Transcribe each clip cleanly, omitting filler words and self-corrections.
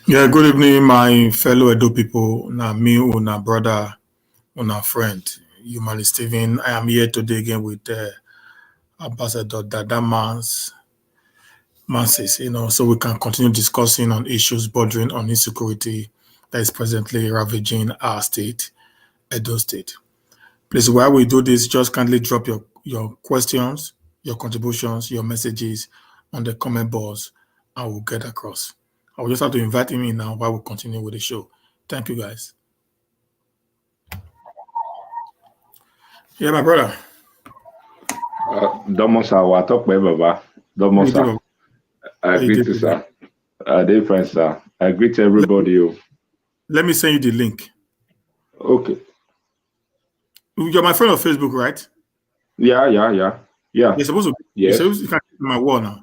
Yeah, good evening, my fellow Edo people. Now, me, una brother, una friend, humanist Stephen. I am here today again with Ambassador Dada Mansis, so we can continue discussing on issues bordering on insecurity that is presently ravaging our state, Edo State. Please, while we do this, just kindly drop your questions, your contributions, your messages on the comment box, and we'll get across. I will just have to invite him in now while we continue with the show. Thank you, guys. Yeah, my brother. Domosa, Watokwe Baba. How you Domosa. doing? I How you greet doing you, today? sir. Day friend, sir. I greet everybody. Let me send you the link. Okay. You're my friend on Facebook, right? Yeah. You're supposed to. You're Yes. supposed to can see my wall now.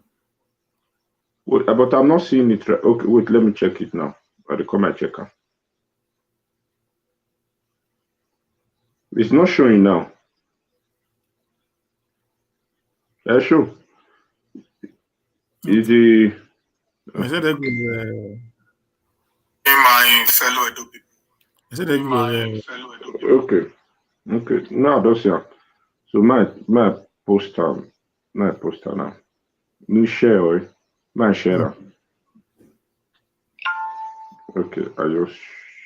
Wait, but I'm not seeing it. Okay, wait, let me check it now. I come and check it. It's not showing now. Yeah, sure. Is the I said that with my fellow Edo people. I said that with okay. Now that's yeah. So my poster now. New share, or my share. Okay, I just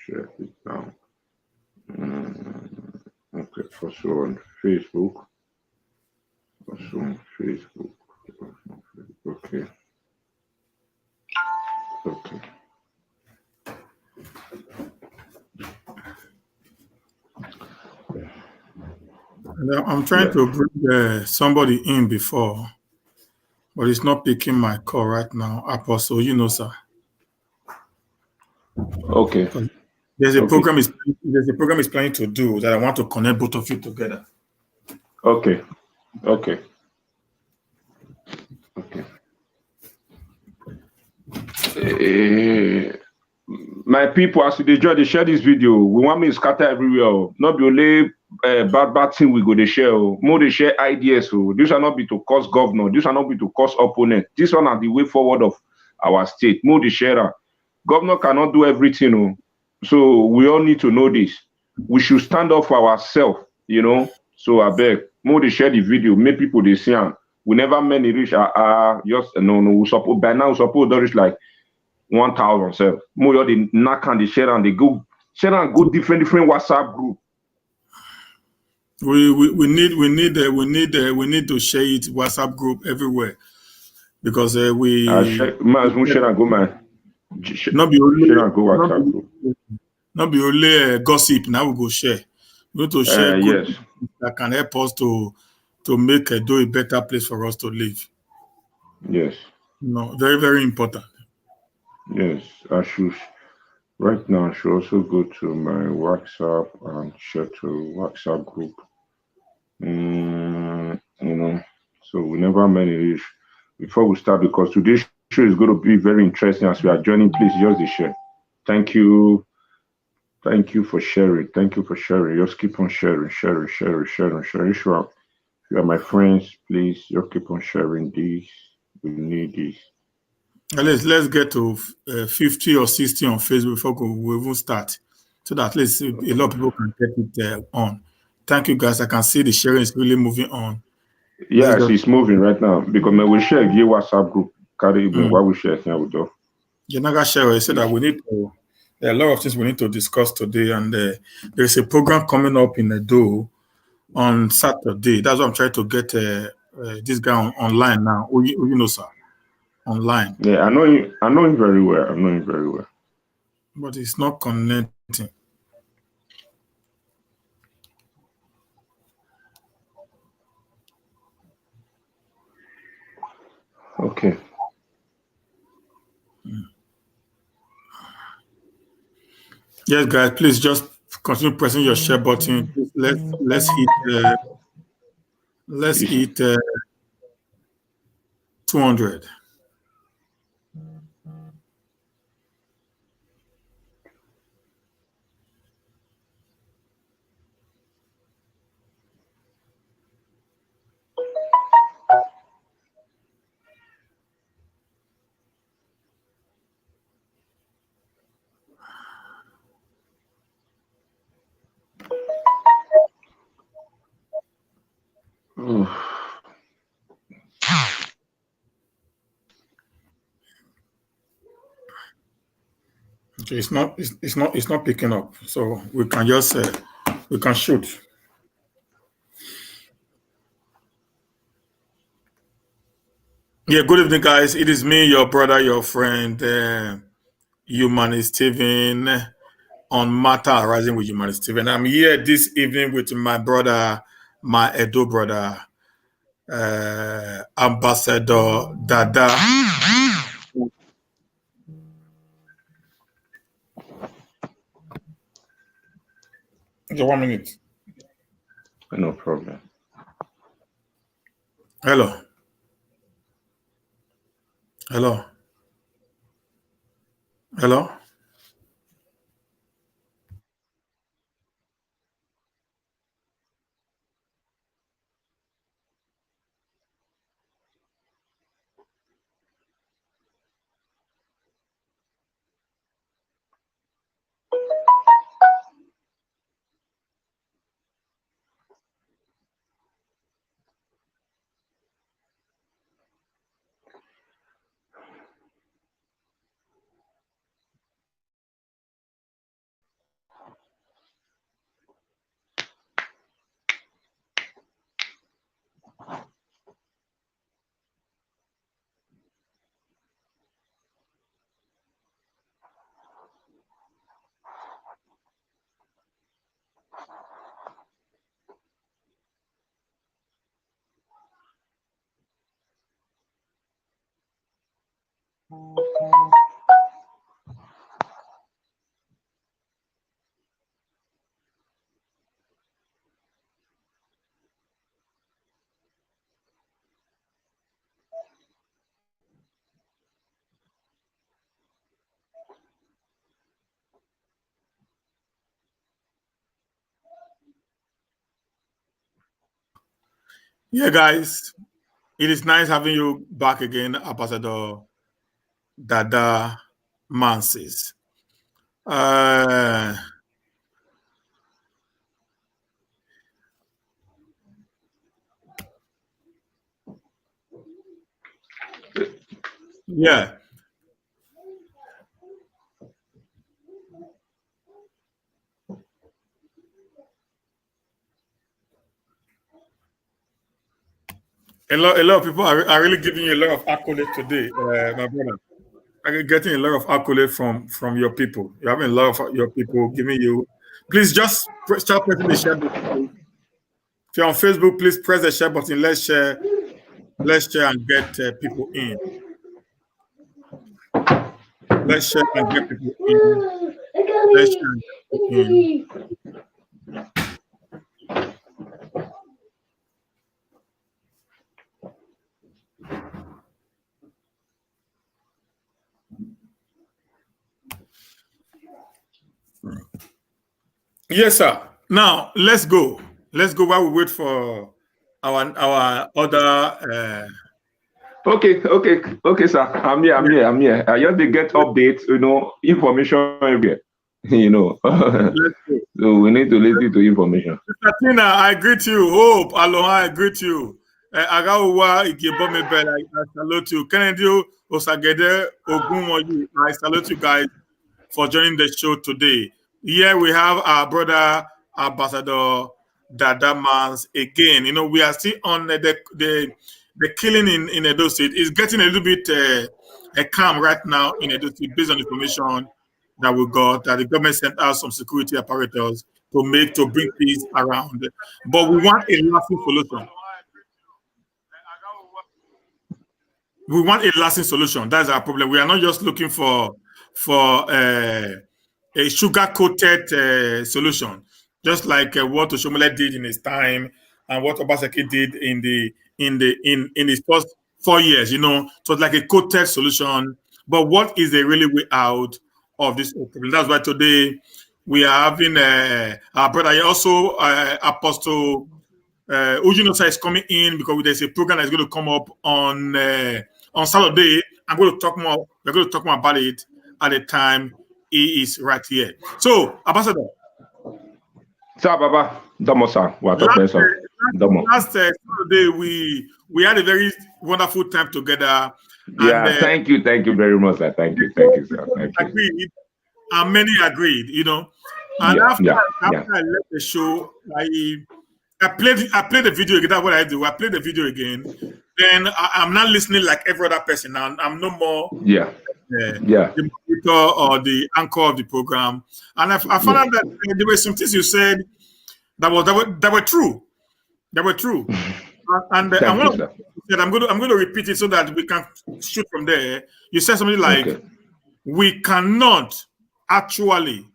share it now. Okay, also on Facebook. Also on Facebook. Okay. I'm trying Yeah. to bring somebody in before, but it's not picking my call right now. Apostle, sir. Okay. There's a Okay. program is planning to do that I want to connect both of you together. Okay. My people, as they join, they share this video. We want me to scatter everywhere. Not be only bad thing we go to share. More they share ideas. This will not be to cause governor. This will not be to cause opponent. This one are the way forward of our state. More they share. Governor cannot do everything. So we all need to know this. We should stand up for ourselves. So I beg, more they share the video. Make people they see. We never many reach. Just no. We suppose by now. We suppose to reach like 1,000 self. More they knock and they share and they go different WhatsApp group. We need to share it WhatsApp group everywhere because we Share and go man. not be Share and go only WhatsApp group. not be only gossip. Now we go share. We need to share good Yes. that can help us to make Edo a better place for us to live. Yes. Very, very important. Yes. I should right now I should also go to my WhatsApp and share to WhatsApp group. So we never manage before we start because today's show is going to be very interesting as we are joining. Please just the share. Thank you for sharing. Just keep on sharing. If you are my friends, please just keep on sharing this. We need this. Let's get to 50 or 60 on Facebook before we even start, so that at least a lot of people can get it on. Thank you, guys. I can see the sharing is really moving on. Yes, it's moving right now because we share via WhatsApp group. Carry what we share here with you. Janaga Share said that there are a lot of things we need to discuss today, and there's a program coming up in Edo on Saturday. That's why I'm trying to get this guy online now. Sir, online. Yeah, I know him very well. But it's not connecting. Okay. Yes, guys, please just continue pressing your share button. Let's hit 200. Okay, it's not picking up. So we can just we can shoot. Yeah, good evening, guys. It is me, your brother, your friend, humanist Steven, on Matter Arising with humanist Steven. I'm here this evening with my brother, my Edo brother, Ambassador Dada. Okay, 1 minute. No problem. Hello. Hello. Hello. Yeah, guys. It is nice having you back again, Ambassador Dada Mansis. Uh, yeah. A lot of people are really giving you a lot of accolade today, my brother. I'm getting a lot of accolade from your people. You're having a lot of your people giving you. Please just start pressing the share button. If you're on Facebook, please press the share button. Let's share and get people in. Let's share and get people in. Let's share and get people in. Yes, sir. Now let's go. Let's go while we wait for our other. Okay, sir. I'm here. I'm Yeah, here. I'm here. I just dey get updates, information everywhere. let's go. So we need to listen to information. Katina, I greet you. Hope, aloha, I greet you. Agauwa, Ikebomebe, I salute you. Kennedy Osagede, Ogunwoyu, I salute you guys for joining the show today. Here we have our brother, Ambassador Dada Mans again. We are still on the killing in Edo State. It's getting a little bit calm right now in Edo State based on information that we got, that the government sent out some security apparatus to bring peace around. But we want a lasting solution. We want a lasting solution. That's our problem. We are not just looking for a sugar coated solution, just like what Oshomole did in his time and what Obaseki did in his first 4 years. So it's like a coated solution. But what is the really way out of this problem? That's why today we are having our brother, also Apostle Ujinosa is coming in because there's a program that's going to come up on Saturday. I'm going to talk more. We're going to talk more about it at the time he is right here. So, Ambassador, Sir, Baba, Domo, sir. We're last talking, sir. Domo. Saturday we had a very wonderful time together, and Yeah, thank you very much, sir. Thank you, sir. Thank you. agreed and many agreed. And Yeah, yeah, yeah, after I left the show, I played the video again. That's what I do. I played the video again. Then I'm not listening like every other person. Now I'm no more yeah, yeah, the moderator or the anchor of the program. And I found yeah. out that there were some things you said that were true. That were true. And Thank one you, of the sir. things you said, I'm going to repeat it so that we can shoot from there. You said something like, Okay. "We cannot actually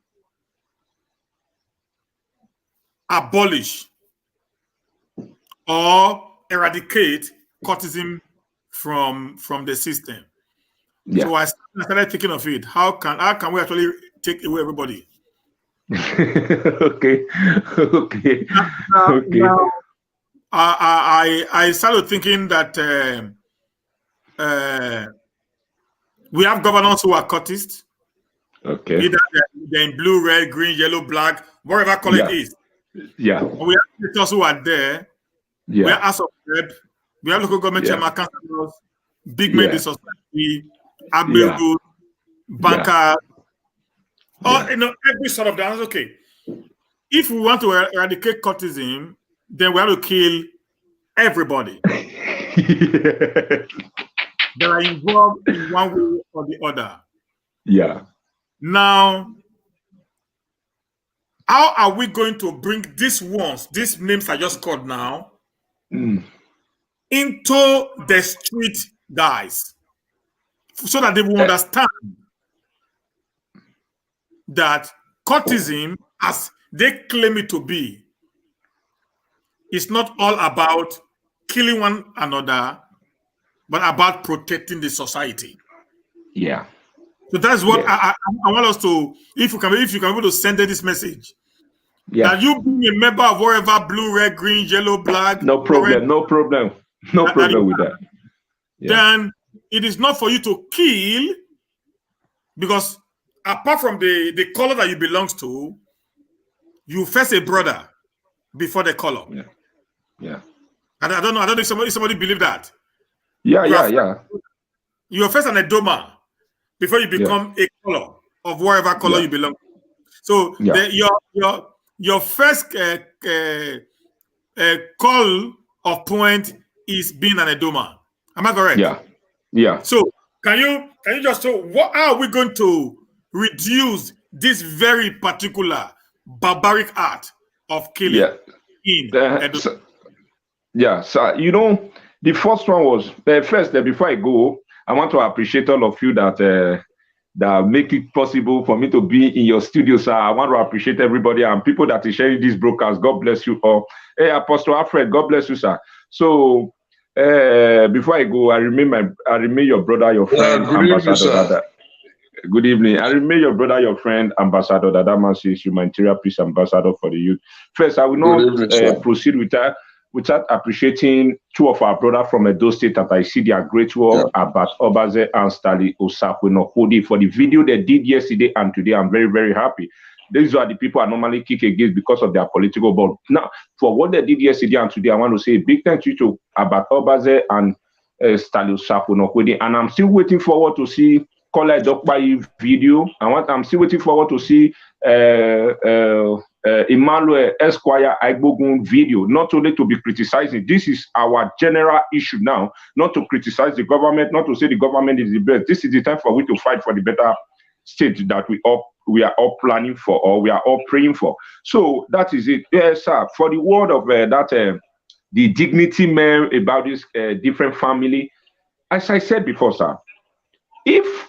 abolish or eradicate cultism from the system." Yeah. So I started thinking of it. How can we actually take away everybody? Okay. Okay. Okay. Now, I started thinking that uh, we have governors who are cultists, Okay. either they're in blue, red, green, yellow, black, whatever color it Yeah. is. Yeah. And we have senators who are there. We have Yeah. House of Rep. We have local government Yeah. chairman, councillors, big men in the Yeah. society, Yeah. admirals, Yeah. bankers, or Yeah. every sort of that. Okay, if we want to eradicate cultism, then we have to kill everybody that are involved in one way or the other. Yeah. Now, how are we going to bring these names I just called now, Mm. into the street guys so that they will Eh, understand that cultism, as they claim it to be, is not all about killing one another, but about protecting the society. Yeah. So that's what Yes. I want us to, if you can be able to send this message, Yeah. that you being a member of whatever blue, red, green, yellow, black, No orange, problem. No problem. No that problem you with are, that. Yeah. then it is not for you to kill, because apart from the color that you belong to, you first a brother before the color. Yeah. Yeah. And I don't know if somebody believe that. Yeah. You are Yeah. first, Yeah. you are first an Edoma before you Yeah. become a color of whatever color Yeah. you belong to. So Yeah. your first call of point is being an Edoma. Am I correct? Yeah. Yeah. So can you just so how are we going to reduce this very particular barbaric art of killing Yeah. in Edo? So, yeah. So the first one was first. Before I go, I want to appreciate all of you that make it possible for me to be in your studio, sir. I want to appreciate everybody and people that is sharing this broadcast. God bless you all. Hey, Apostle Alfred, God bless you, sir. So before I go, I remain your brother, your friend, Good evening, Ambassador sir. Dada. Good evening. I remain your brother, your friend, Ambassador Dada Masis, humanitarian peace ambassador for the youth. First, I will Good not evening, sir. proceed without appreciating two of our brothers from Edo State that I see their great work about Obaze and Stali Osakwenohodi for the video they did yesterday and today. I'm very, very happy. These are the people I normally kick against because of their political but now for what they did yesterday and today, I want to say a big thank you to Abat Obaze and Stali Osakwenohodi. And I'm still waiting forward to see Kola Dokpai video. I'm still waiting forward to see Emmanuel Esquire Igbogun video, not only to be criticizing. This is our general issue now, not to criticize the government, not to say the government is the best. This is the time for we to fight for the better state that we are all planning for or we are all praying for. So that is it. Yes, sir. For the word of the dignity man about this different family, as I said before, sir, if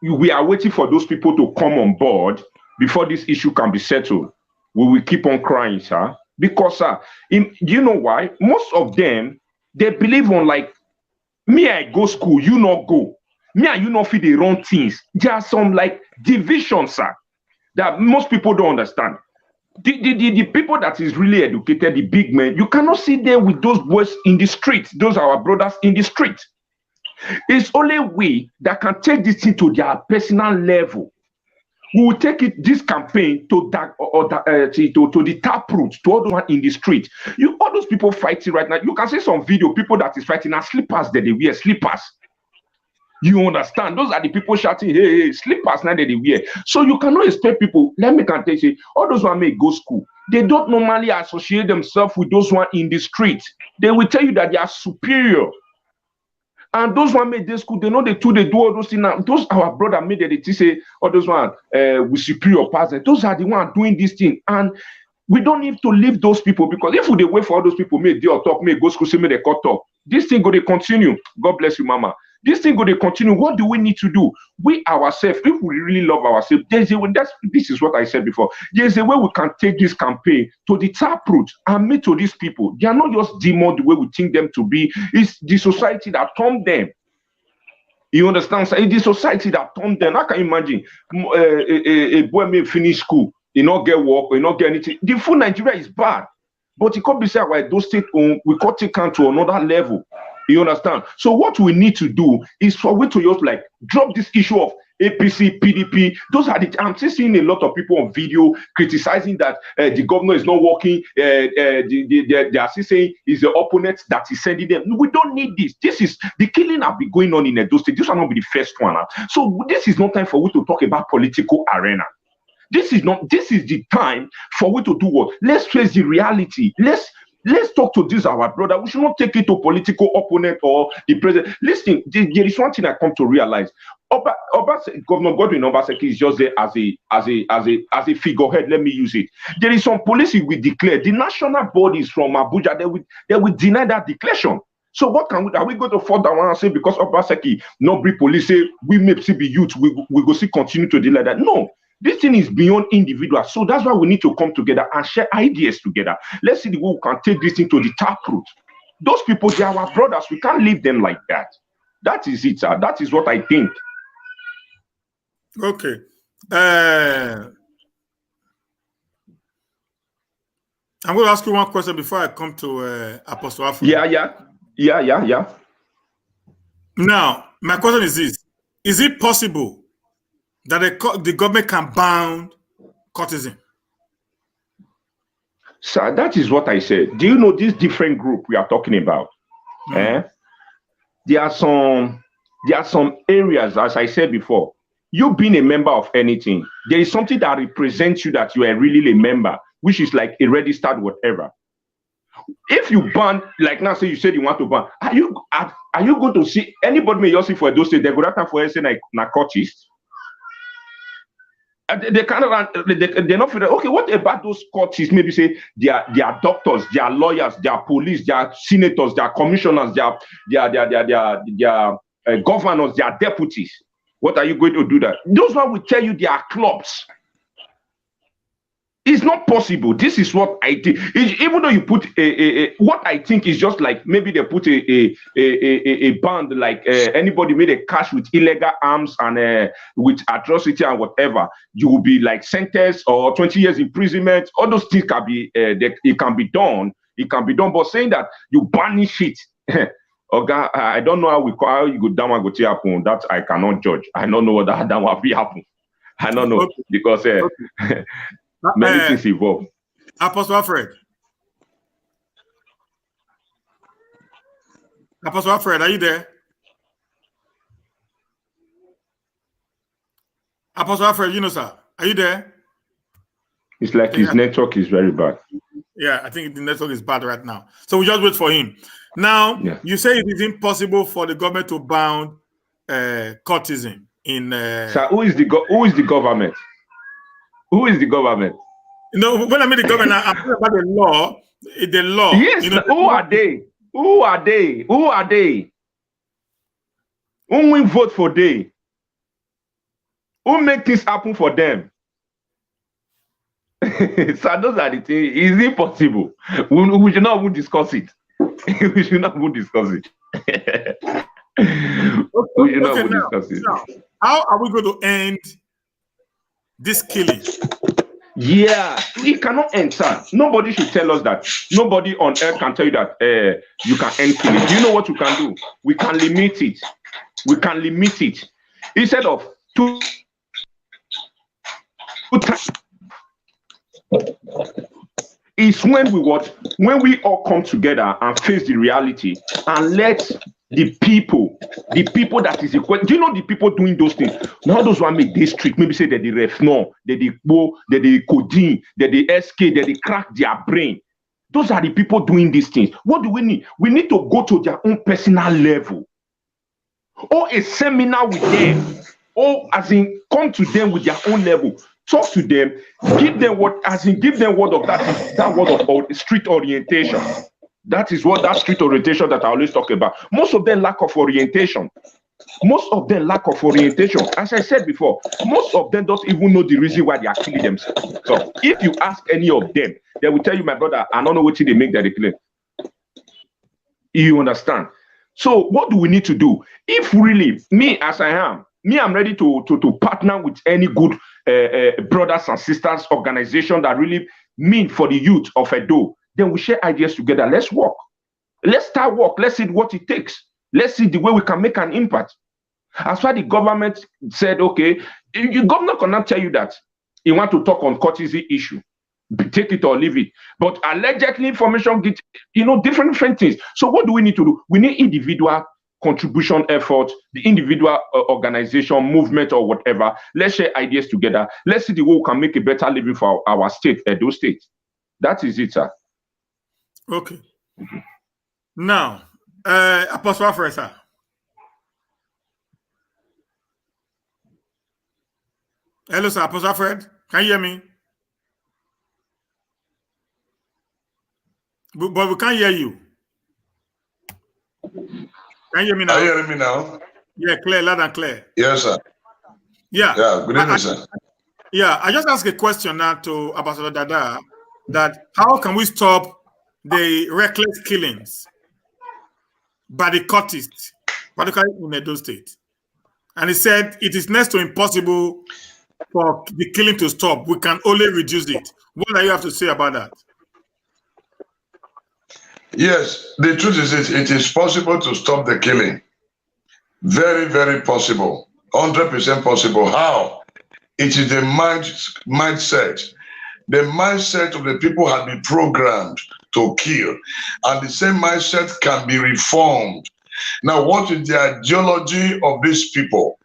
we are waiting for those people to come on board before this issue can be settled, we will keep on crying, sir. Because, sir, do you know why? Most of them, they believe on like, me, I go school, you not go. Me and you not feel the wrong things. There are some like divisions, sir, that most people don't understand. The people that is really educated, the big men, you cannot see them with those boys in the street. Those are our brothers in the street. It's only we that can take this thing to their personal level. We will take this campaign to the taproot, to all the one in the street. All those people fighting right now. You can see some video, people that is fighting are slippers that they wear slippers. You understand? Those are the people shouting, hey, hey, slippers now they wear. So you cannot expect people, let me can tell you, all those who may go school, they don't normally associate themselves with those one in the street. They will tell you that they are superior. And those one made this school, they know they do all those things now. Those our brother made they say, all those one with superior person. Those are the one doing this thing. And we don't need to leave those people, because if we wait for all those people, may they talk, may go school, say may they cut talk. This thing go they continue. God bless you, mama. This thing go they continue. What do we need to do? We ourselves, if we really love ourselves, there's a way. This is what I said before. There's a way we can take this campaign to the taproot and meet to these people. They are not just demon the way we think them to be. It's the society that turned them. You understand? So it's the society that turned them. I can imagine a boy may finish school, he not get work, he not get anything. The full Nigeria is bad, but it could be said, right, those state we could take on to another level. You understand? So what we need to do is for we to just like drop this issue of APC, PDP. Those are the. I'm still seeing a lot of people on video criticizing that the governor is not working. They are still saying it's the opponent that is sending them. We don't need this. This is the killing have been going on in Edo State. This will not be the first one. So this is not time for we to talk about political arena. This is the time for we to do what? Let's face the reality. Let's talk to this our brother. We should not take it to political opponent or the president. Listen, there is one thing I come to realize. Governor Godwin Obaseki is just there as a figurehead. Let me use it. There is some policy we declare. The national bodies from Abuja they will deny that declaration. So what are we going to fall down and say because Obaseki not bring police say we may still be youth we go see continue to delay that? No. This thing is beyond individuals. So that's why we need to come together and share ideas together. Let's see the way we can take this thing to the taproot. Those people, they are our brothers. We can't leave them like that. That is it, sir. That is what I think. Okay. I'm going to ask you one question before I come to Apostle Afro. Yeah. Now, my question is this. Is it possible that the government can ban cultism? Sir, that is what I said. Do you know this different group we are talking about? There are some areas, as I said before, you being a member of anything, there is something that represents you that you are really a member, which is like a registered whatever. If you ban, like now, say you said you want to ban, are you going to see anybody may you see for those states, they go out for say Cultist? They cannot. They're not. Okay, what about those cultists? Maybe say they are doctors, they are lawyers, they are police, they are senators, they are commissioners, they are governors, they are deputies. What are you going to do that? Those one will tell you they are clubs. It's not possible. This is what I think. Even though you put what I think is just like maybe they put a band like anybody made a cash with illegal arms and with atrocity and whatever, you will be like sentenced or 20 years imprisonment. All those things can be it can be done. It can be done. But saying that you banish it, okay, I don't know how you go down and go to happen. That I cannot judge. I don't know what that will be happen. I don't know because. Many things evolve. Apostle Alfred. Apostle Alfred, are you there? Apostle Alfred, sir, are you there? It's like his network is very bad. Yeah, I think the network is bad right now. So we just wait for him. Now, You say it is impossible for the government to ban cultism in. So who is the government? Who is the government? No, when I mean the government, I'm talking about the law. The law. Yes, who are they? Who are they? Who are they? Who will vote for they? Who make this happen for them? So those are the things. It's impossible. We should not even discuss it. We should not even discuss it. We should not even discuss it. Now, how are we going to end this killing? Yeah, we cannot end, sir. Nobody should tell us that. Nobody on earth can tell you that you can end killing. Do you know what we can do? We can limit it. We can limit it. Instead of two times. It's when we all come together and face the reality and let the people that is equal. Do you know the people doing those things? Now those who make this street, maybe say that the refno, that the bo, that the codeine, that the SK, that they crack their brain. Those are the people doing these things. What do we need? We need to go to their own personal level, or a seminar with them, or as in come to them with their own level, talk to them, give them what, as in give them word of that word of street orientation. That is what that street orientation that I always talk about. Most of them lack of orientation. Most of them lack of orientation. As I said before, most of them don't even know the reason why they are killing themselves. So if you ask any of them, they will tell you, my brother, I don't know what they make that they kill. You understand? So what do we need to do? If really, me as I am, I'm ready to partner with any good brothers and sisters organization that really mean for the youth of Edo. Then we share ideas together. Let's work. Let's start work. Let's see what it takes. Let's see the way we can make an impact. As far the government said, okay, the governor cannot tell you that he want to talk on courtesy issue. Take it or leave it. But allegedly information get, different things. So what do we need to do? We need individual contribution effort, the individual organization, movement or whatever. Let's share ideas together. Let's see the way we can make a better living for our state, Edo State. That is it, sir. Okay. Now, Apostle Alfred, sir. Hello, sir. Apostle Alfred. Can you hear me? But we can't hear you. Can you hear me now? Are you hearing me now? Yeah, clear, loud and clear. Yes, sir. Yeah. Yeah, good evening, sir. I just asked a question now to Ambassador Dada, that how can we stop the reckless killings by the cultists, particularly in Edo State? And he said it is next to impossible for the killing to stop. We can only reduce it. What do you have to say about that? Yes, the truth is it is possible to stop the killing. Very, very possible. 100% possible. How? It is the mindset. The mindset of the people have been programmed to kill. And the same mindset can be reformed. Now, what is the ideology of these people?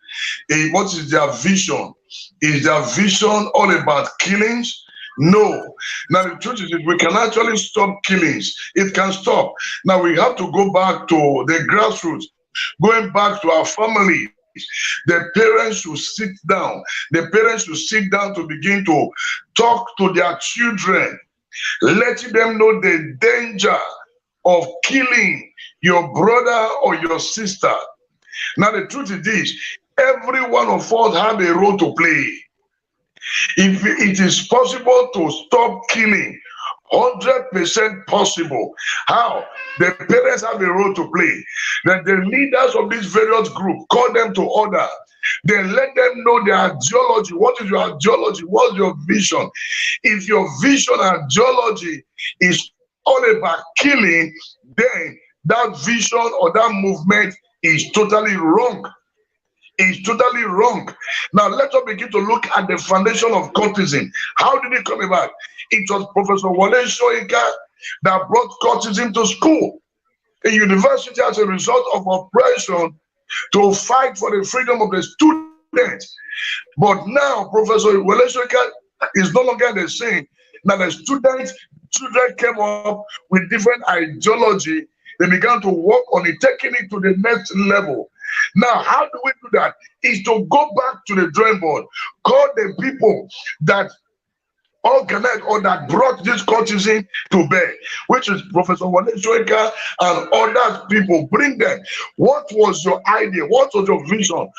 What is their vision? Is their vision all about killings? No. Now, the truth is we can actually stop killings. It can stop. Now, we have to go back to the grassroots, going back to our families. The parents should sit down. The parents should sit down to begin to talk to their children, letting them know the danger of killing your brother or your sister. Now, the truth is this, every one of us have a role to play. If it is possible to stop killing, 100% possible. How? The parents have a role to play. That the leaders of these various groups call them to order. Then let them know their ideology. What is your ideology? What's your vision? If your vision and ideology is all about killing, then that vision or that movement is totally wrong. Is totally wrong. Now let us begin to look at the foundation of cultism. How did it come about? It was Professor Wole Soyinka that brought cultism to school, a university, as a result of oppression to fight for the freedom of the students. But now Professor Wole Soyinka is no longer the same. Now the children came up with different ideology. They began to work on it, taking it to the next level. Now, how do we do that? Is to go back to the drawing board, call the people that organized or that brought this cultism to bear, which is Professor Wole Soyinka and other people. Bring them. What was your idea? What was your vision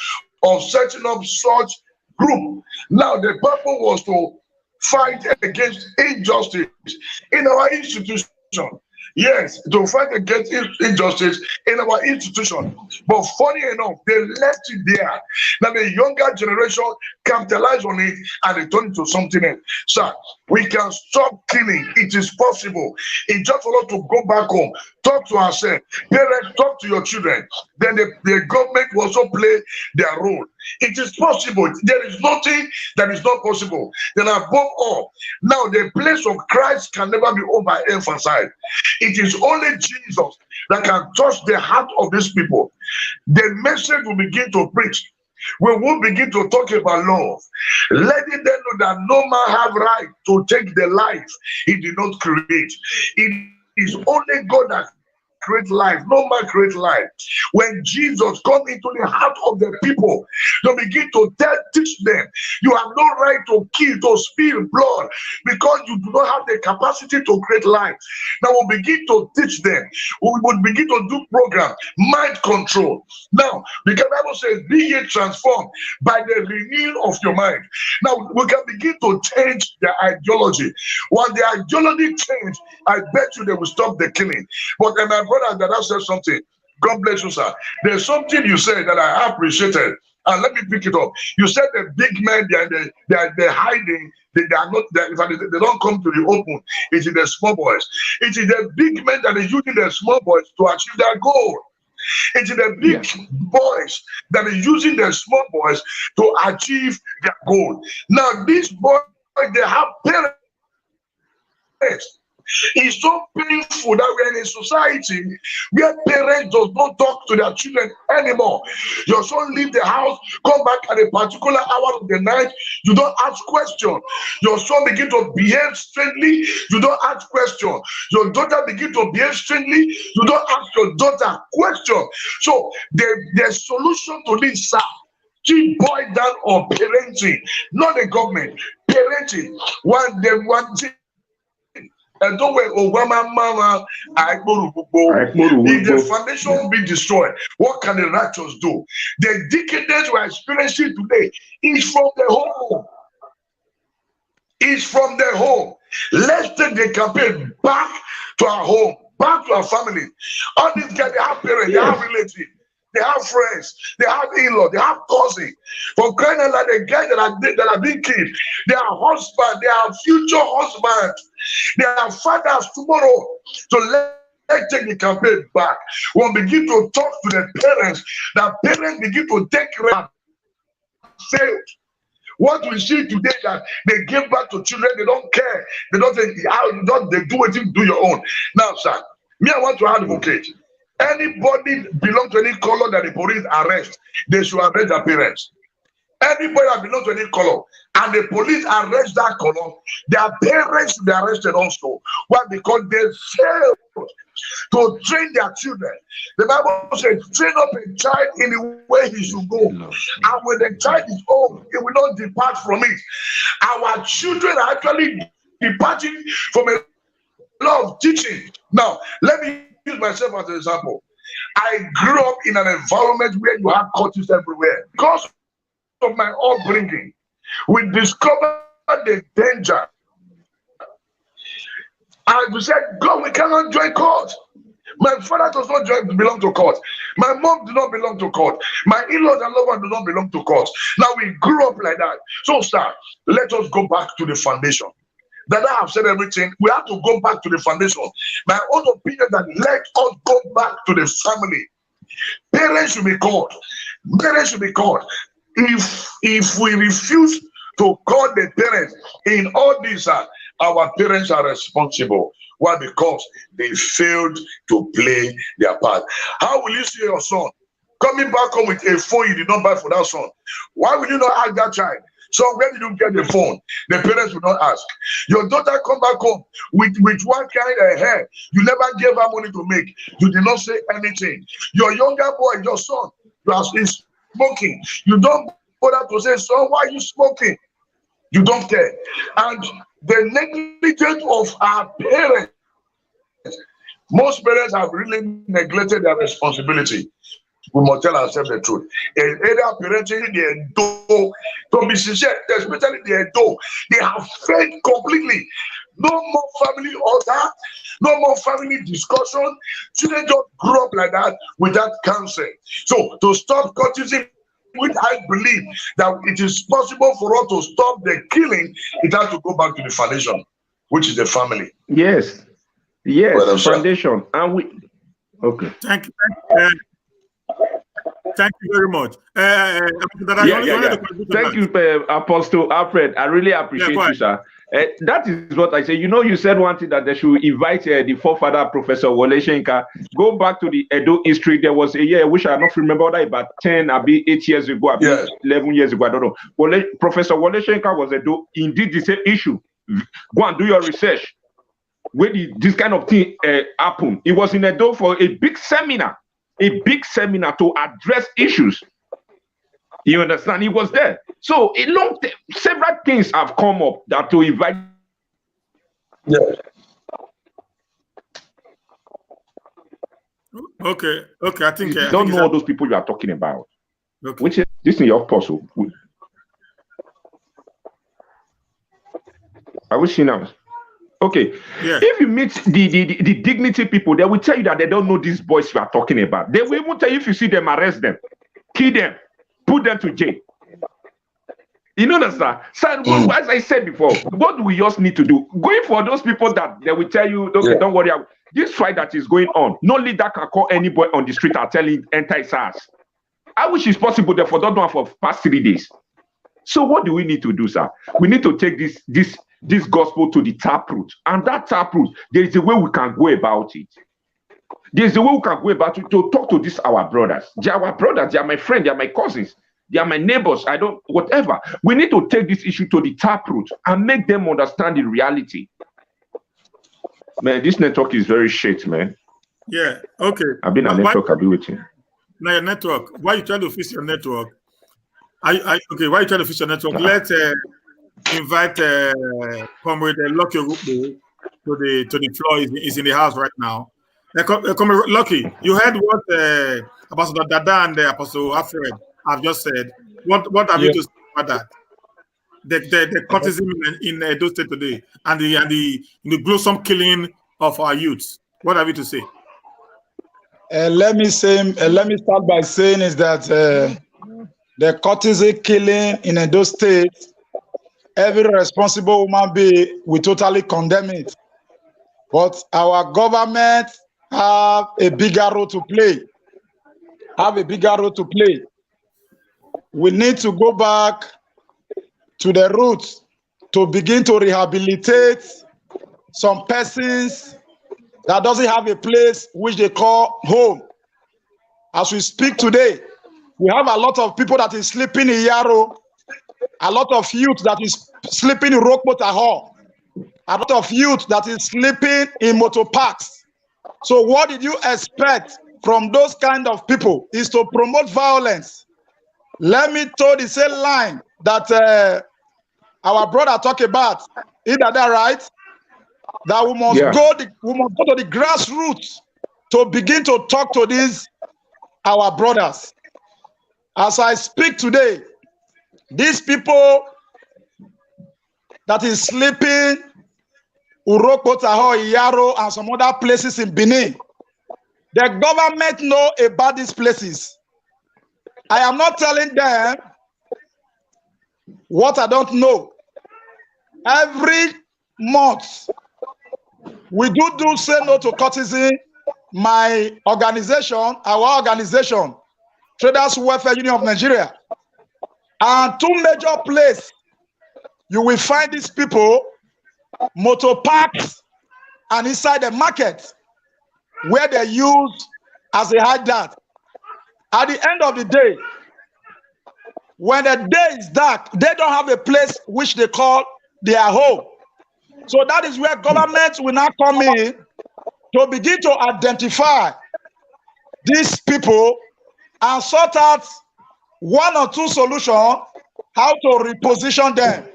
of setting up such group? Now, the purpose was to fight against injustice in our institution. Yes, to fight against injustice in our institution. But funny enough, they left it there. Now the younger generation capitalized on it and they turned it into something else. So we can stop killing. It is possible. It's just for us to go back home, talk to ourselves. Parents, talk to your children. Then the government will also play their role. It is possible. There is nothing that is not possible. Then above all, now the place of Christ can never be overemphasized. It is only Jesus that can touch the heart of these people. The message will begin to preach. We will begin to talk about love, letting them know that no man have right to take the life he did not create. It is only God that create life. No man create life. When Jesus come into the heart of the people, to begin to teach them, you have no right to kill, to spill blood, because you do not have the capacity to create life. Now we'll begin to teach them. We will begin to do program, mind control. Now, because the Bible says, be ye transformed by the renewing of your mind. Now we can begin to change the ideology. When the ideology change, I bet you they will stop the killing. But my brother that said something. God bless you, sir. There's something you said that I appreciated, and let me pick it up. You said the big men, they're hiding. They are not. They don't come to the open. It is the small boys. It is the big men that are using the small boys to achieve their goal. It is the big boys that are using the small boys to achieve their goal. Now, these boys, they have parents. It's so painful that we're in a society where parents does not talk to their children anymore. Your son leave the house, come back at a particular hour of the night, you don't ask questions. Your son begin to behave strangely, you don't ask questions. Your daughter begin to behave strangely, you don't ask your daughter questions. So the solution to this, sir, keep boy down on parenting, not the government. Parenting, one thing. And don't wait, Obama, Mama, if the foundation be destroyed, what can the righteous do? The decadence we're experiencing today is from the home. It's from the home. Let's take the campaign back to our home, back to our family. All these guys, they have parents, they have relatives, they have friends, they have in-laws, they have cousins. For crying out loud, the guys that are being killed, they are husbands, they are future husbands. They are fathers tomorrow. So let's take the campaign back. We'll begin to talk to the parents. The parents begin to take failed. What we see today that they give back to children, they don't care. They don't say how they do it, do your own. Now, sir, me, I want to advocate. Anybody belong to any color that the police arrest, they should arrest their parents. Anybody that belongs to any color and the police arrest that color, their parents should be arrested also. Why? Because they failed to train their children. The Bible says, train up a child in the way he should go. And when the child is old, he will not depart from it. Our children are actually departing from a lot of teaching. Now, let me use myself as an example. I grew up in an environment where you have cultists everywhere. Because of my upbringing, we discovered the danger. And we said, God, we cannot join court. My father does not belong to court. My mom does not belong to court. My in-laws and loved ones do not belong to court. Now we grew up like that. So, sir, let us go back to the foundation. That I have said everything, we have to go back to the foundation. My own opinion that let us go back to the family. Parents should be called. Parents should be called. If we refuse to call the parents in all this, our parents are responsible. Why? Because they failed to play their part. How will you see your son coming back home with a phone you did not buy for that son? Why will you not ask that child? So where did you get the phone? The parents will not ask. Your daughter come back home with one kind of hair. You never gave her money to make. You did not say anything. Your younger boy, your son, is smoking. You don't bother to say, son, why are you smoking? You don't care. And the negligence of our parents, most parents have really neglected their responsibility. We must tell ourselves the truth. In either parenting, to be sincere, especially they have failed completely. No more family order, no more family discussion. Children just grew up like that without counseling. So to stop cultism, which I believe that it is possible for us to stop the killing, it has to go back to the foundation, which is the family. Yes, Well, foundation. And we okay. Thank you. Thank you very much. Thank you, Apostle Alfred. I really appreciate you, sir. That is what I say. You know, you said one thing that they should invite the forefather, Professor Wole Soyinka. Go back to the Edo history. There was a year, which I don't remember that, about 10, maybe 8 years ago, maybe 11 years ago, I don't know. Professor Wole Soyinka was Edo. Indeed, the same issue. Go and do your research. Where did this kind of thing happen? It was in Edo for a big seminar to address issues. You understand? He was there. So several things have come up that to invite. Yeah. Okay. I think you don't know all those people you are talking about. Okay. Which is this in your puzzle. I wish you know. Okay. Yeah. If you meet the dignity people, they will tell you that they don't know these boys you are talking about. They will even tell you if you see them, arrest them, kill them, put them to jail. You know that, sir? So, as I said before, what do we just need to do? Going for those people that they will tell you, okay, don't worry. This fight that is going on, no leader can call any boy on the street and tell him enter his house. I wish it's possible that for that one for past 3 days. So what do we need to do, sir? We need to take this gospel to the taproot. And that taproot, there is a way we can go about it. There's a way we can go about it to talk to these our brothers. They are our brothers, they are my friends, they are my cousins, they are my neighbors, whatever. We need to take this issue to the taproot and make them understand the reality. Man, this network is very shit, man. Yeah, okay. I've been a network, I'll be waiting. Now your network, why you trying to fix your network? Okay, why you trying to fix your network? Let's invite Comrade Lucky Rupo to the floor. Is in the house right now. Comrade Lucky, you heard what Apostle Dada and Apostle Alfred have just said. What have you to say about that? The cultism in Edo State today and the gruesome killing of our youths. What have you to say? Let me start by saying is that the cultism killing in Edo State, every responsible human being will totally condemn it. But our government have a bigger role to play. We need to go back to the roots to begin to rehabilitate some persons that doesn't have a place which they call home. As we speak today, we have a lot of people that is sleeping in Yaro, a lot of youth that is sleeping in Rokmota Hall, a lot of youth that is sleeping in motor parks. So what did you expect from those kind of people is to promote violence? Let me tell the same line that our brother talked about. Is that right? That we must go to the grassroots to begin to talk to these our brothers. As I speak today, these people that is sleeping Uroko, Taho, Yaro, and some other places in Benin, the government know about these places. I am not telling them what I don't know. Every month, we do say no to cultism. My organization, our organization, Traders Welfare Union of Nigeria, and 2 major places you will find these people, motor parks and inside the market, where they use as a hideout. At the end of the day, when the day is dark, they don't have a place which they call their home. So that is where government will now come in to begin to identify these people and sort out 1 or 2 solutions how to reposition them.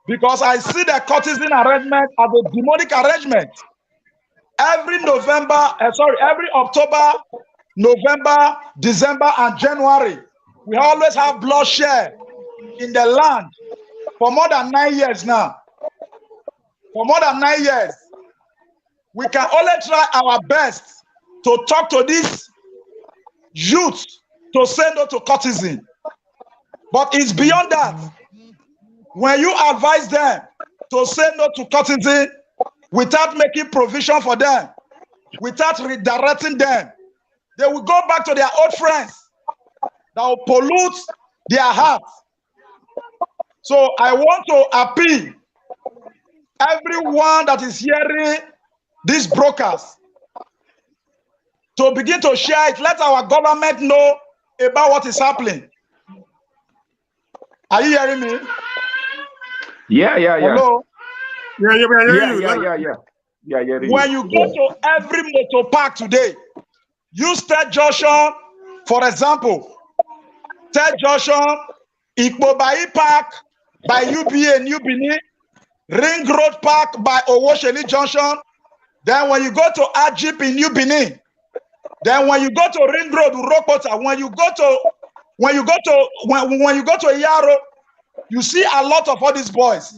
Because I see the cultism arrangement as a demonic arrangement. Every October, November, December, and January, we always have bloodshed in the land for more than 9 years now. For more than 9 years, we can only try our best to talk to these youth to say no to cultism. But it's beyond that. When you advise them to say no to cultism without making provision for them, without redirecting them, they will go back to their old friends. that will pollute their heart. So I want to appeal everyone that is hearing these brokers to begin to share it. Let our government know about what is happening. Are you hearing me? Yeah. Hello? Yeah. When you go to every motor park today, use Third Junction, for example. Third Junction, Ikpobai Park by UBA New Benin, Ring Road Park by Owosheni Junction. Then when you go to Ajip in New Benin, then when you go to Ring Road, Urokota, when you go to Yaro, you see a lot of all these boys.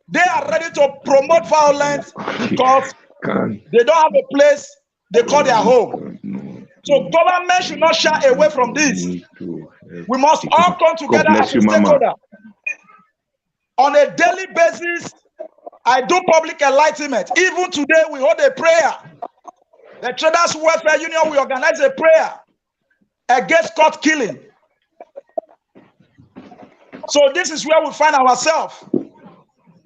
They are ready to promote violence because they don't have a place they call their home. So government should not shy away from this. We must all come together as a stakeholder. On a daily basis, I do public enlightenment. Even today, we hold a prayer. The Traders Welfare Union, we organize a prayer against court killing. So this is where we find ourselves.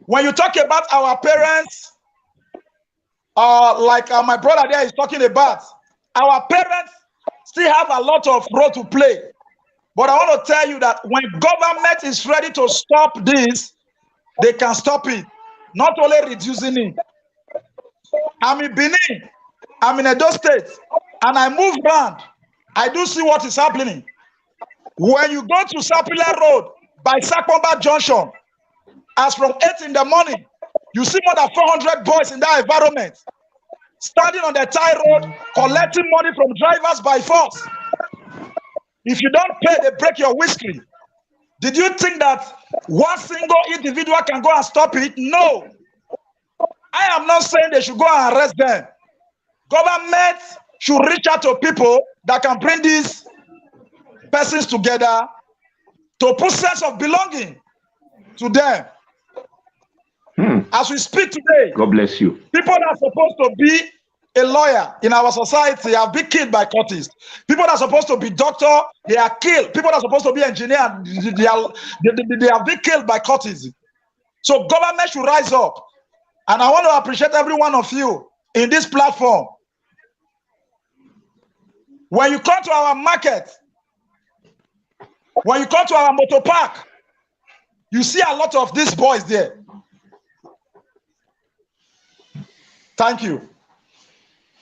When you talk about our parents, like my brother there is talking about, our parents still have a lot of role to play. But I want to tell you that when government is ready to stop this, they can stop it, not only reducing it. I'm in Benin, I'm in Edo State, and I move around. I do see what is happening. When you go to Sapila Road by Sakomba Junction, as from 8 in the morning, you see more than 400 boys in that environment, standing on the tie road, collecting money from drivers by force. If you don't pay, they break your whiskey. Did you think that one single individual can go and stop it? No. I am not saying they should go and arrest them. Government should reach out to people that can bring these persons together to put sense of belonging to them. As we speak today, God bless you. People that are supposed to be a lawyer in our society have been killed by cultists. People that are supposed to be doctor, they are killed. People that are supposed to be engineer, they have been killed by cultists. So government should rise up. And I want to appreciate every one of you in this platform. When you come to our market, when you come to our motor park, you see a lot of these boys there. Thank you.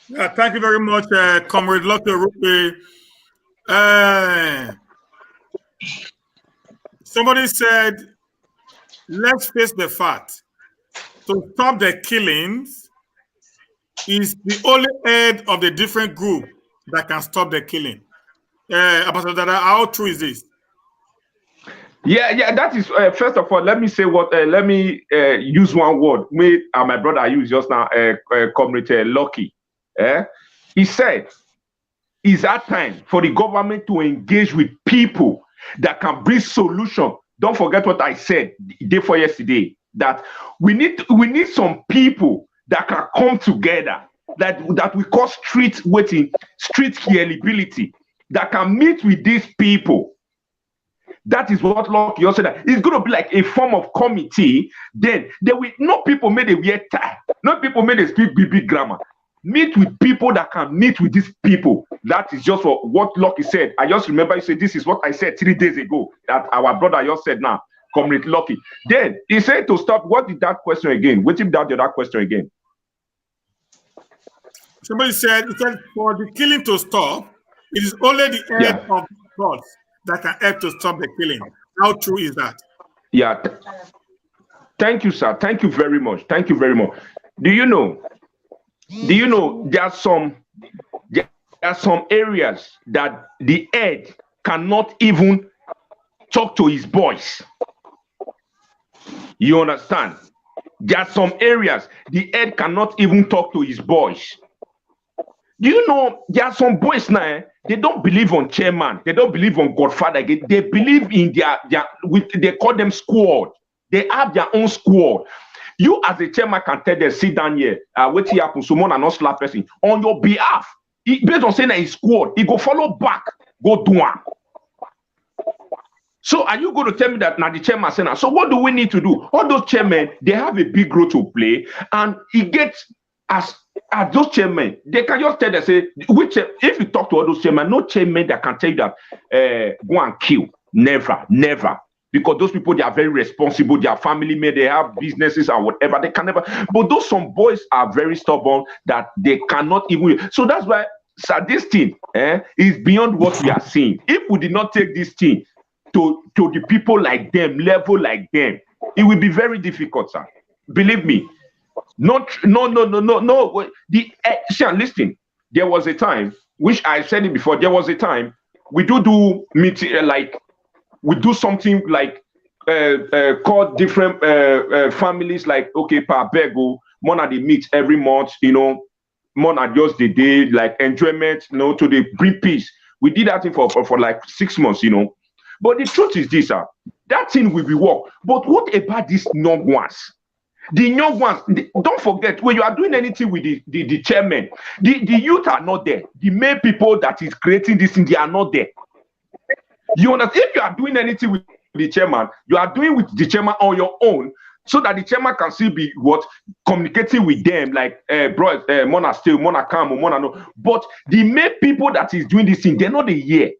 Yeah, thank you very much, Comrade Lotte Rupe. Somebody said, let's face the fact, to stop the killings is the only head of the different group that can stop the killing. Ambassador, how true is this? Yeah, that is, first of all, let me say what, let me use one word. Me and my brother used just now, Comrade Lucky. He said, it's that time for the government to engage with people that can bring solution. Don't forget what I said the day before yesterday, that we need some people that can come together, that we call street healability, that can meet with these people. That is what Lucky also said. It's going to be like a form of committee. Then there will not people made a weird tie. Not people made a speak big grammar. Meet with people that can meet with these people. That is just what Lucky said. I just remember you said this is what I said 3 days ago that our brother just said now. Comrade Lucky. Then he said to stop. What did that question again? What did that question again? Somebody said for the killing to stop, it is only the head of the courts that can help to stop the killing. How true is that? Yeah. Thank you, sir. Thank you very much. Thank you very much. Do you know there are some areas that the head cannot even talk to his boys? You understand? There are some areas the head cannot even talk to his boys. Do you know there are some boys now, they don't believe on chairman, they don't believe on Godfather, they believe in they call them squad. They have their own squad. You as a chairman can tell them, sit down here, wait here happen, someone and not slap person on your behalf. Based on saying that his squad, he go follow back, go do one. So are you going to tell me that now the chairman said now? So what do we need to do? All those chairmen, they have a big role to play, and it gets as those chairmen, they can just tell them, say, which if you talk to all those chairmen, no chairman that can tell you that go and kill. Never, never. Because those people, they are very responsible, they are family men, they have businesses and whatever, they can never. But those some boys are very stubborn that they cannot even. So that's why, sir, this thing is beyond what we are seeing. If we did not take this thing to the people like them, level like them, it will be very difficult, sir. Believe me. No. Listen, there was a time, which I said it before, there was a time we do meeting, like we do something like call different families, like, okay, per bego, Mona they meet every month, Mona just the day, like enjoyment, to the bring peace. We did that thing for like 6 months, But the truth is this, that thing will be work. But what about these young ones? The young ones, don't forget, when you are doing anything with the chairman, the youth are not there. The main people that is creating this thing, they are not there. You understand? If you are doing anything with the chairman, you are doing with the chairman on your own, so that the chairman can still be communicating with them, like bro, Mona still, Mona come, Mona no. But the main people that is doing this thing, they're not here.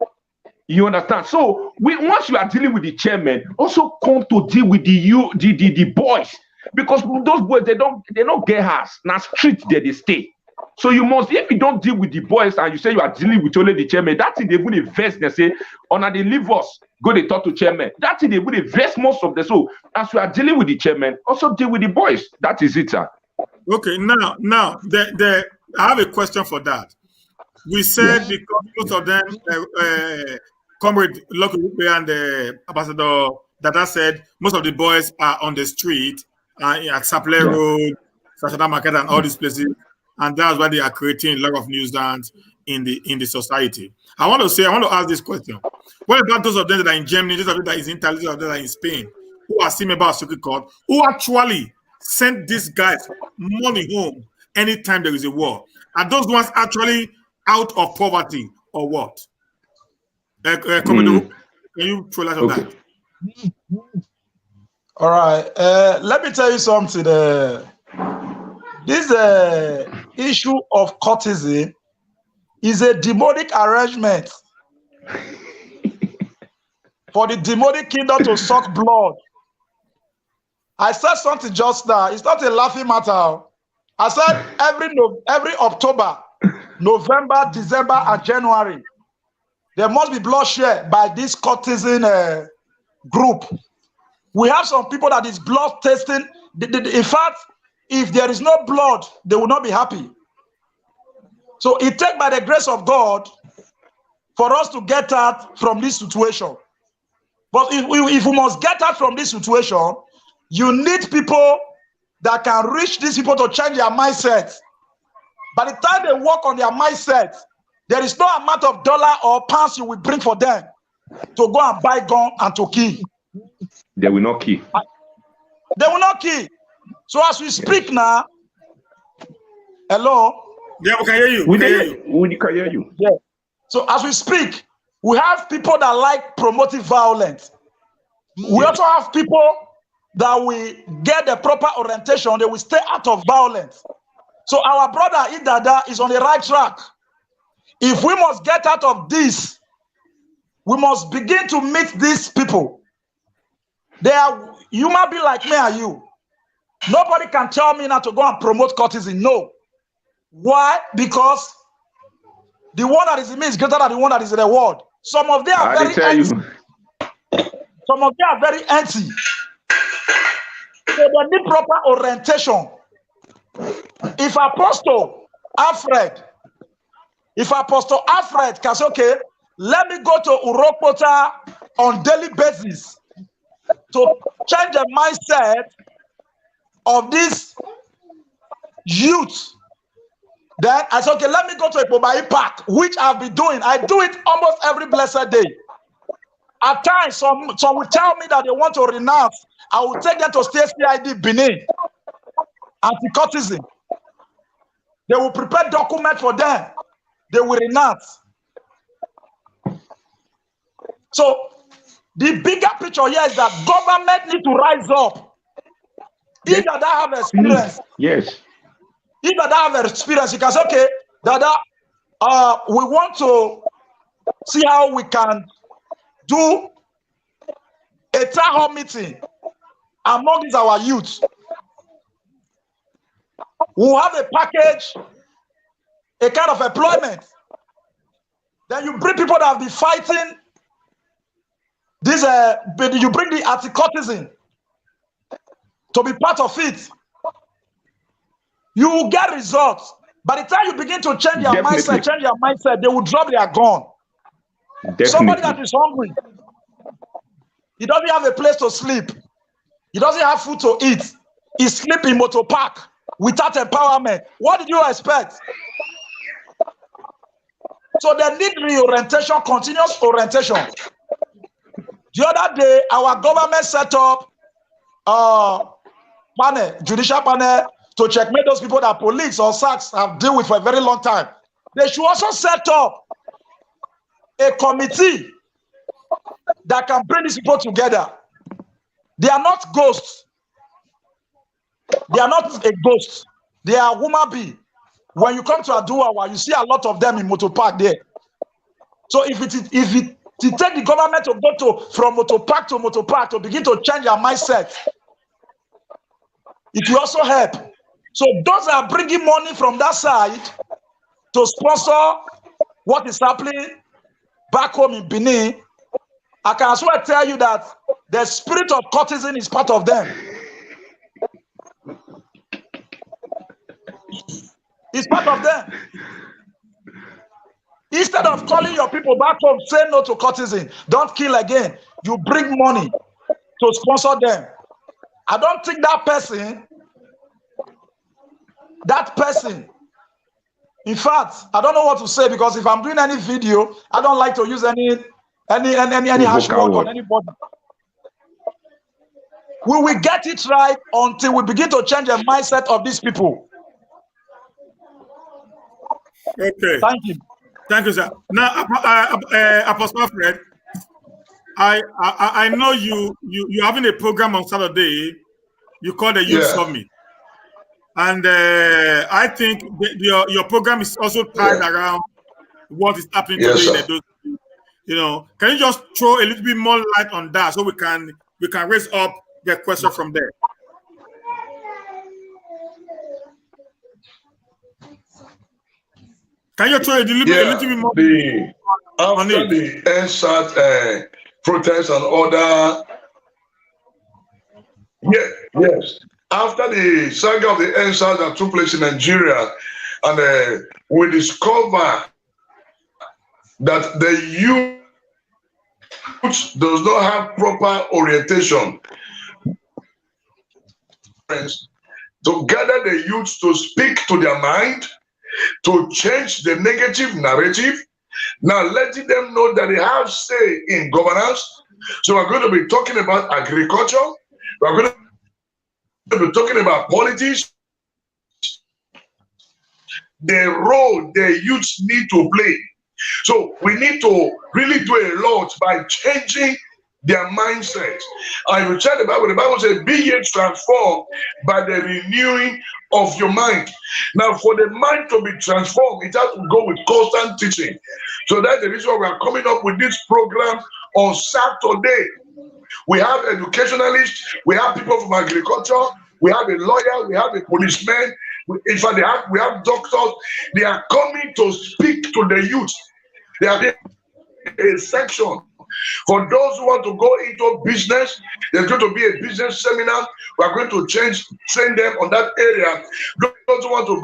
You understand? So once you are dealing with the chairman, also come to deal with the boys, because those boys they don't get house. Now street they stay. So you must, if you don't deal with the boys and you say you are dealing with only the chairman, that's in they would invest. They say, they leave us, go they talk to chairman. That's in they would invest most of the. So as you are dealing with the chairman, also deal with the boys. That is it, sir. Okay, now I have a question for that. We said because most of them, Comrade Lucky and Ambassador Dada said most of the boys are on the street at Saple Road, Sashada Market, and all these places. And that's why they are creating a lot of nuisance in the society. I want to ask this question. What about those of them that are in Germany, those of them that is in Italy, those of them that are in Spain, who are still members of Supreme Court, who actually send these guys money home anytime there is a war? Are those ones actually out of poverty or what? Can you throw light on that? All right. Let me tell you something. This issue of cultism is a demonic arrangement for the demonic kingdom to suck blood. I said something just now. It's not a laughing matter. I said every October, November, December, and January, there must be bloodshed by this cultism group. We have some people that is blood testing. In fact, if there is no blood, they will not be happy. So it takes by the grace of God for us to get out from this situation. But if we must get out from this situation, you need people that can reach these people to change their mindset. By the time they work on their mindset, there is no amount of dollar or pounds you will bring for them to go and buy gun and to kill. They will not kill. They will not kill. So as we speak now, hello? Yeah, we can hear you. We can hear you. Yeah. So as we speak, we have people that like promoting violence. We also have people that will get the proper orientation. They will stay out of violence. So our brother Idada is on the right track. If we must get out of this, we must begin to meet these people. They are human beings like me and you. Nobody can tell me now to go and promote cultism. No. Why? Because the one that is in me is greater than the one that is in the world. Some of them are very empty. Some of them are very empty. So they need proper orientation. If Apostle Alfred can say, okay, let me go to Urokpota on daily basis to change the mindset of this youth, then I said, okay, let me go to Ipobai Park, which I've been doing. I do it almost every blessed day. At times, some will tell me that they want to renounce. I will take them to State CID Benin, anti-cultism. They will prepare documents for them. They will renounce. So The bigger picture here is that government need to rise up. If Yes. Dada have experience, Yes. if Dada have experience, you can say, okay, Dada, we want to see how we can do a town hall meeting among these our youth. We'll have a package, a kind of employment. Then you bring people that have been fighting this, you bring the anti-cultism to be part of it. You will get results. By the time you begin to change your mindset, they will drop their gun. Definitely. Somebody that is hungry, he doesn't have a place to sleep, he doesn't have food to eat, he sleeps in motor park without empowerment. What did you expect? So they need reorientation, continuous orientation. The other day, our government set up judicial panel to checkmate those people that police or SACS have dealt with for a very long time. They should also set up a committee that can bring these people together. They are not ghosts. They are not a ghost. They are human beings. When you come to Aduwawa, you see a lot of them in motor park there. So if it take the government to go from motor park to begin to change their mindset, it will also help. So those are bringing money from that side to sponsor what is happening back home in Benin. I can as well tell you that the spirit of cultism is part of them. It's part of them. Instead of calling your people back home, say no to cultism, don't kill again, you bring money to sponsor them. I don't think that person, in fact, I don't know what to say, because if I'm doing any video, I don't like to use any harsh word on anybody. We will get it right until we begin to change the mindset of these people. Okay. Thank you. Thank you, sir. Now, Apostle Fred, I know you're having a program on Saturday. You call the Youth Summit, and I think your program is also tied around what is happening today in Edo. You know, can you just throw a little bit more light on that so we can raise up the question from there? Can you throw a little bit more? After the NSAT protests and other, yes. After the saga of the NSAT that took place in Nigeria, and we discover that the youth does not have proper orientation to gather the youth to speak to their mind, to change the negative narrative, now letting them know that they have say in governance. So we're going to be talking about agriculture, we're going to be talking about politics, the role the youths need to play. So we need to really do a lot by changing their mindset. I will check the Bible says, be ye transformed by the renewing of your mind. Now, for the mind to be transformed, it has to go with constant teaching. So that's the reason why we are coming up with this program on Saturday. We have educationalists, we have people from agriculture, we have a lawyer, we have a policeman. In fact, we have doctors. They are coming to speak to the youth. They are a section. For those who want to go into business, there's going to be a business seminar. We are going to train them on that area. Those who want to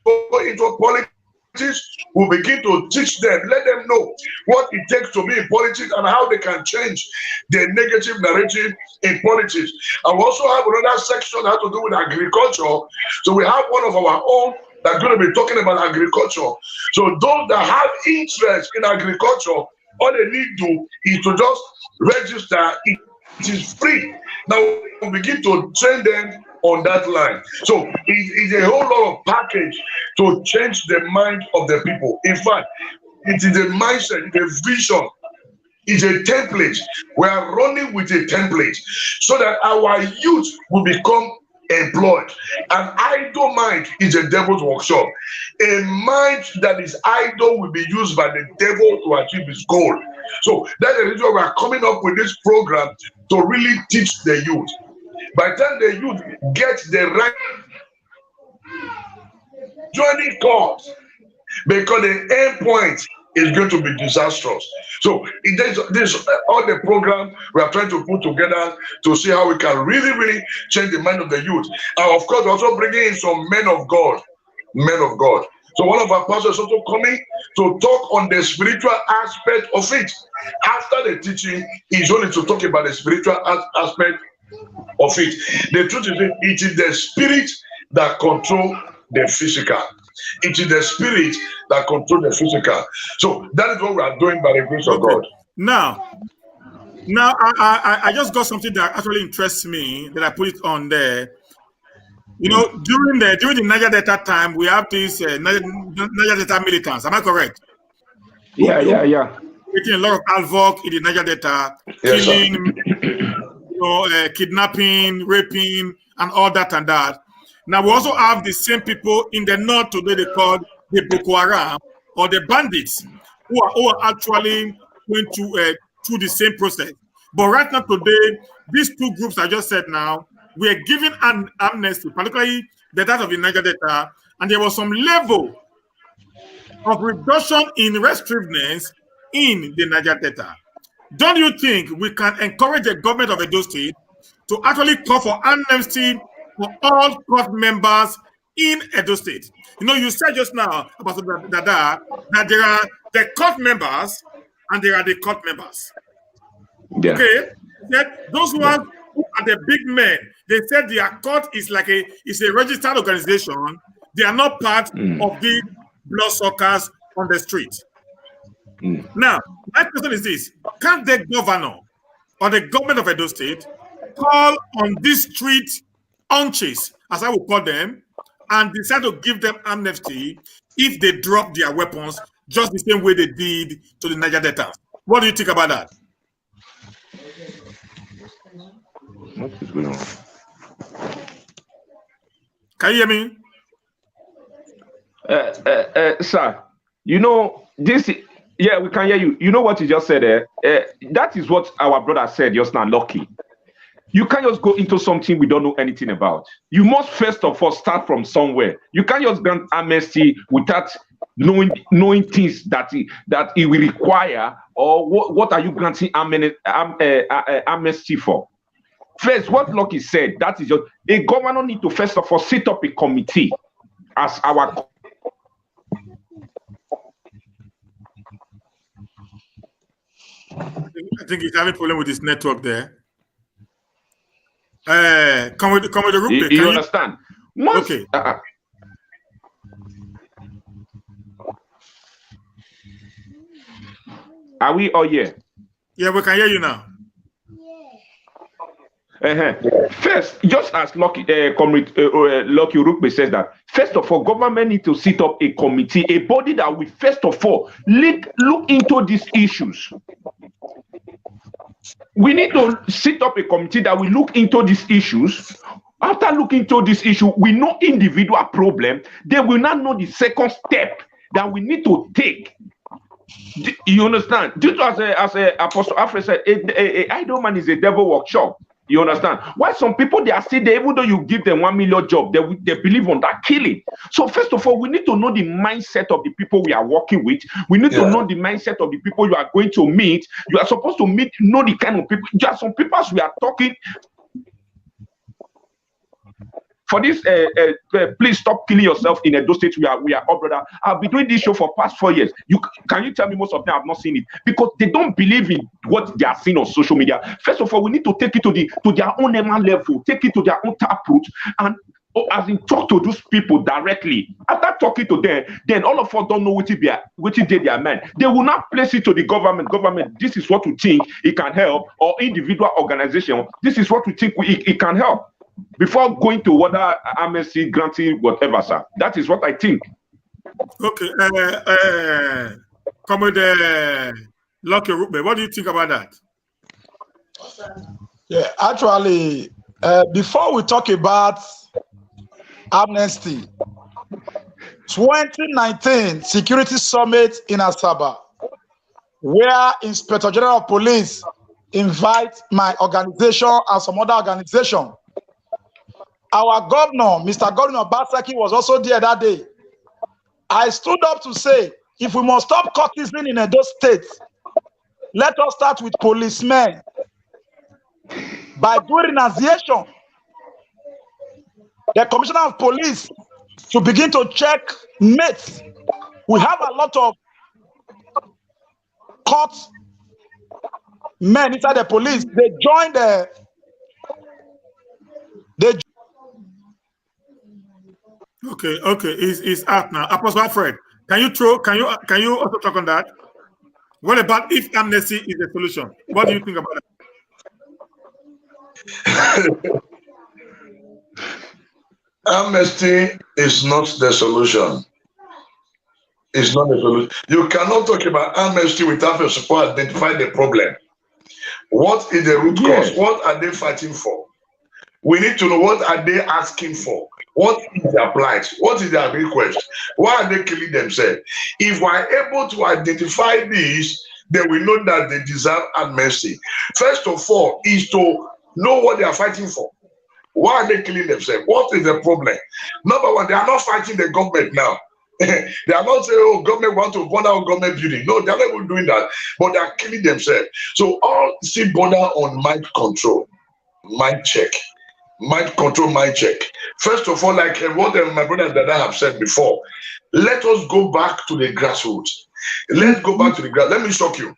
go into politics, we'll begin to teach them, let them know what it takes to be in politics and how they can change the negative narrative in politics. And we also have another section that has to do with agriculture. So we have one of our own that's going to be talking about agriculture. So those that have interest in agriculture, all they need to do is to just register. It is free. Now we begin to train them on that line. So it's a whole lot of package to change the mind of the people. In fact, it is a mindset, the vision. is a template. We are running with a template so that our youth will become employed. An idle mind is a devil's workshop. A mind that is idle will be used by the devil to achieve his goal. So that's the reason we are coming up with this program to really teach the youth. By the time the youth gets the right joining course, because the end point is going to be disastrous. So this all the program we are trying to put together to see how we can really change the mind of the youth. And of course, also bringing in some men of God. So one of our pastors is also coming to talk on the spiritual aspect of it. After the teaching, he's only to talk about the spiritual aspect of it. The truth is, it is the spirit that controls the physical. It is the spirit that controls the physical. So that is what we are doing by the grace of God. Now I just got something that actually interests me that I put it on there. You know, during the Niger Delta time, we have these Niger Delta militants. Am I correct? Yeah. Making a lot of havoc in the Niger Delta, Yes, killing, kidnapping, raping, and all that and that. Now we also have the same people in the north today. They call the Boko Haram or the bandits, who are actually going to through the same process. But right now today, these two groups I just said now, we are giving an amnesty, particularly the that of the Niger Delta, and there was some level of reduction in restrictiveness in the Niger Delta. Don't you think we can encourage the government of Edo State to actually call for amnesty for all court members in Edo State? You know, you said just now about that there are the court members and there are the court members. Yeah. Okay, those ones who are the big men, they said their court is like a registered organization. They are not part of the bloodsuckers on the street. Now, my question is this: can the governor or the government of Edo State call on these street unches, as I will call them, and decide to give them amnesty if they drop their weapons just the same way they did to the Niger Delta? What do you think about that? What is going on? Can you hear me? Sir, you know, this, yeah, we can hear you. You know what you just said there? That is what our brother said just now, Lucky. You can't just go into something we don't know anything about. You must first of all start from somewhere. You can't just grant amnesty without knowing things that it will require, or what are you granting amnesty for? First, what Lucky said, that is just a governor need to first of all set up a committee as our. I think he's having a problem with his network there. Come with the room. You understand? Once, okay. Are we all here? Yeah, we can hear you now. First, just as Lucky Rukbe says that, first of all, government need to set up a committee, a body that will first of all look into these issues. We need to set up a committee that will look into these issues. After looking into this issue, we know individual problem. They will not know the second step that we need to take. You understand? Just as Apostle Alfred said, a idle man is a devil workshop. You understand? Why some people, they are still there, even though you give them 1 million job, they believe on that killing. So first of all, we need to know the mindset of the people we are working with. We need to know the mindset of the people you are going to meet. You are supposed to know the kind of people. There are some people we are talking. For this, please stop killing yourself in Edo State. We are all brother. I've been doing this show for past 4 years. Can you tell me most of them have not seen it? Because they don't believe in what they are seeing on social media. First of all, we need to take it to their own level, take it to their own taproot, and as in talk to those people directly. After talking to them, then all of us don't know what they meant. They will not place it to the government. Government, this is what we think it can help, or individual organization, this is what we think it can help. Before going to whether amnesty granting whatever, sir. That is what I think. Okay. Come with Lucky Rube, what do you think about that? Yeah, actually, before we talk about amnesty, 2019 Security Summit in Asaba, where Inspector General of Police invite my organization and some other organization. Our governor, Mr. Governor Basaki, was also there that day. I stood up to say, if we must stop cultism in those states, let us start with policemen by doing renunciation. The Commissioner of Police to begin to check mates. We have a lot of court men inside the police. They join the. Okay, it's out now. Apostle Alfred, can you also talk on that? What about if amnesty is the solution? What do you think about that? Amnesty is not the solution. It's not the solution. You cannot talk about amnesty without first of all identify the problem. What is the root cause? What are they fighting for? We need to know what are they asking for. What is their plight? What is their request? Why are they killing themselves? If we are able to identify these, then we know that they deserve amnesty. First of all, is to know what they are fighting for. Why are they killing themselves? What is the problem? Number one, they are not fighting the government now. They are not saying, oh, government want to burn out government building. No, they are not even doing that. But they are killing themselves. So all see border on mind control, mind check. Mind control, mind check. First of all, like what my brother Dada have said before, let us go back to the grassroots. Let's go back to the grass. Let me shock you.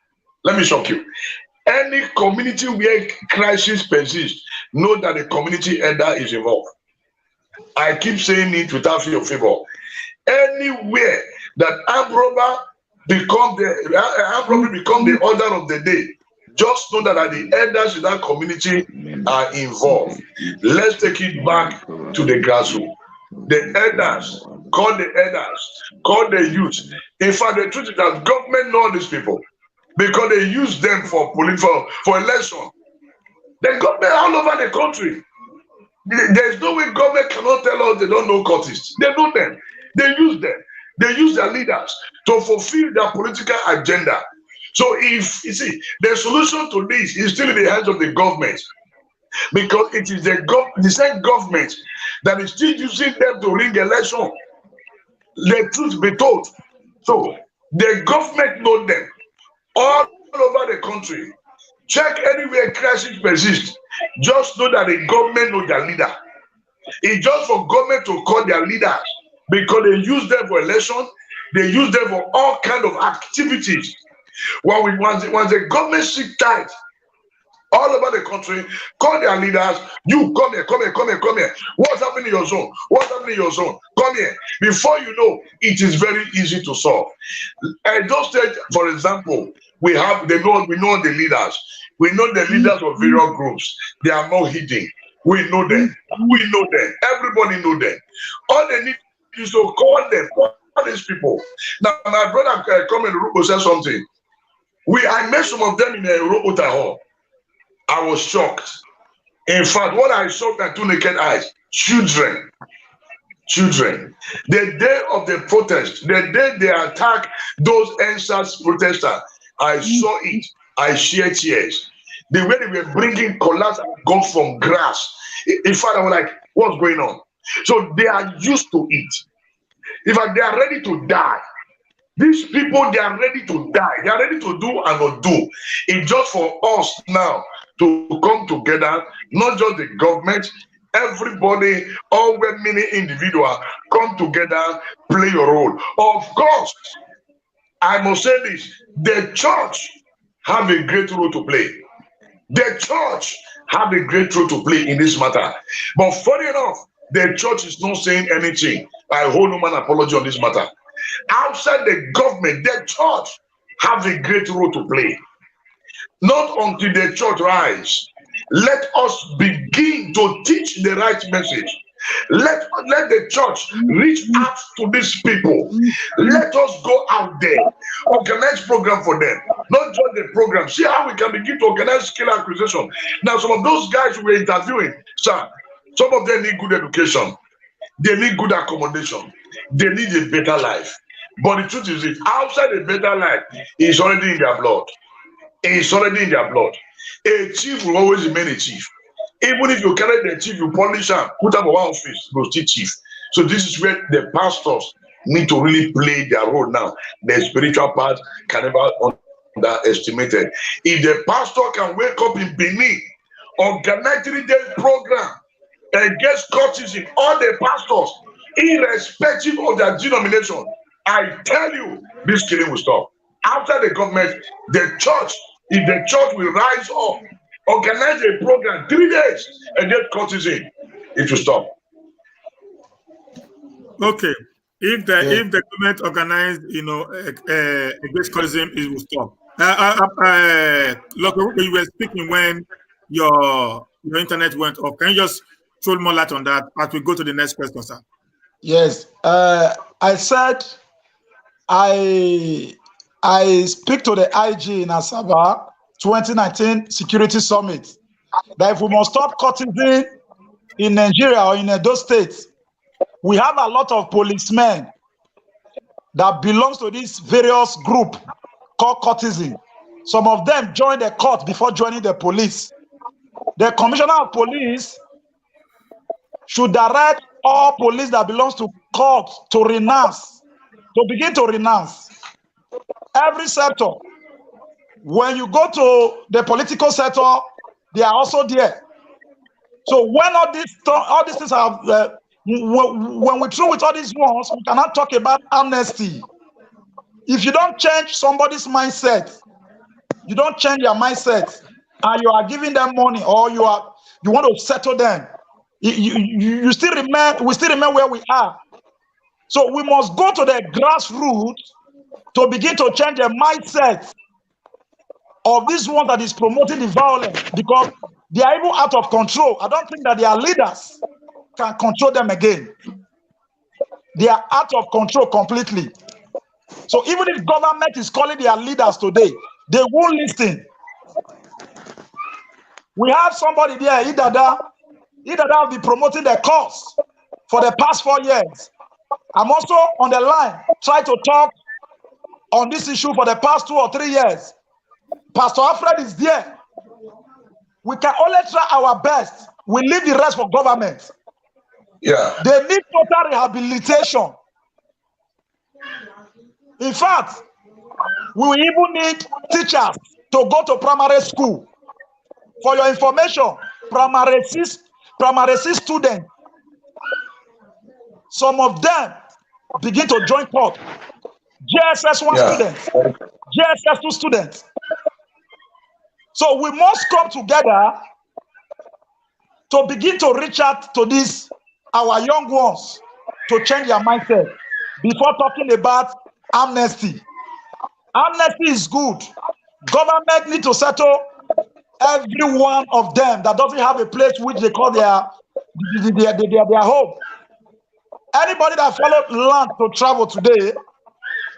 Let me shock you. Any community where crisis persists, know that the community elder is involved. I keep saying it without fear of favor. Anywhere that armed robbery become the order of the day, just know that the elders in that community are involved. Let's take it back to the grassroots. The elders, call the youth. In fact, the truth is that government know these people because they use them for election. The government all over the country. There is no way government cannot tell us they don't know cultists. They know them. They use them. They use their leaders to fulfill their political agenda. So if you see, the solution to this is still in the hands of the government, because it is the same government that is still using them to rig election. The truth be told. So the government know them all over the country. Check anywhere crisis persists. Just know that the government know their leader. It's just for government to call their leaders because they use them for election. They use them for all kind of activities. Once the government sit tight all over the country, call their leaders. You come here. What's happening in your zone? Come here. Before you know, it is very easy to solve. At those stage, for example, we know the leaders. We know the leaders of various groups. They are not hidden. We know them. Everybody know them. All they need is to call them. Call these people. Now, my brother come in the room said something. I met some of them in a Robota hall. I was shocked. In fact, what I saw with my two naked eyes, children. The day of the protest, the day they attacked those NSAS protesters, I saw it. I shed tears. The way they were bringing collapse and guns from grass. In fact, I was like, what's going on? So they are used to it. In fact, they are ready to die. These people, they are ready to die. They are ready to do and not do. It's just for us now to come together, not just the government, everybody, all many individuals, come together, play your role. Of course, I must say this, the church have a great role to play. The church have a great role to play in this matter. But funny enough, the church is not saying anything. I hold no man apology on this matter. Outside the government, the church have a great role to play. Not until the church rise, let us begin to teach the right message. Let the church reach out to these people. Let us go out there, organize program for them, not just the program. See how we can begin to organize skill acquisition. Now, some of those guys we were interviewing, sir, some of them need good education, they need good accommodation, they need a better life. But the truth is, if outside a better life is already in their blood, it's already in their blood. A chief will always remain a chief. Even if you carry the chief, you polish him, put him on one office, go still chief. So this is where the pastors need to really play their role now. The spiritual part can never underestimated. If the pastor can wake up in Benin, organize 3-day program against cultism, all the pastors, irrespective of their denomination, I tell you, this killing will stop. After the government, the church, if the church will rise up, organize a program 3 days against cultism, it will stop. Okay. If the government organized, against cultism, it will stop. Look, you were speaking when your internet went off. Can you just throw more light on that as we go to the next question, sir? Yes. I said I speak to the IG in Asaba 2019 Security Summit that if we must stop cultism in Nigeria or in those states, we have a lot of policemen that belongs to this various group called cultism. Some of them joined the court before joining the police. The commissioner of police should direct all police that belongs to court to renounce, to begin to renounce. Every sector. When you go to the political sector, they are also there. So when all these things are, when we through with all these ones, we cannot talk about amnesty. If you don't change somebody's mindset, you don't change their mindset, and you are giving them money, or you want to settle them, you still remain. We still remain where we are. So we must go to the grassroots to begin to change the mindset of this one that is promoting the violence, because they are even out of control. I don't think that their leaders can control them again. They are out of control completely. So even if government is calling their leaders today, they won't listen. We have somebody there, Idada will be promoting the cause for the past 4 years. I'm also on the line, trying to talk on this issue for the past 2 or 3 years. Pastor Alfred is there. We can only try our best. We leave the rest for government. Yeah. They need total rehabilitation. In fact, we will even need teachers to go to primary school. For your information, primary six students, some of them begin to join court. JSS1 students, JSS2 students. So we must come together to begin to reach out to these, our young ones, to change their mindset before talking about amnesty. Amnesty is good. Government need to settle every one of them that doesn't have a place which they call their home. Anybody that followed land to travel today,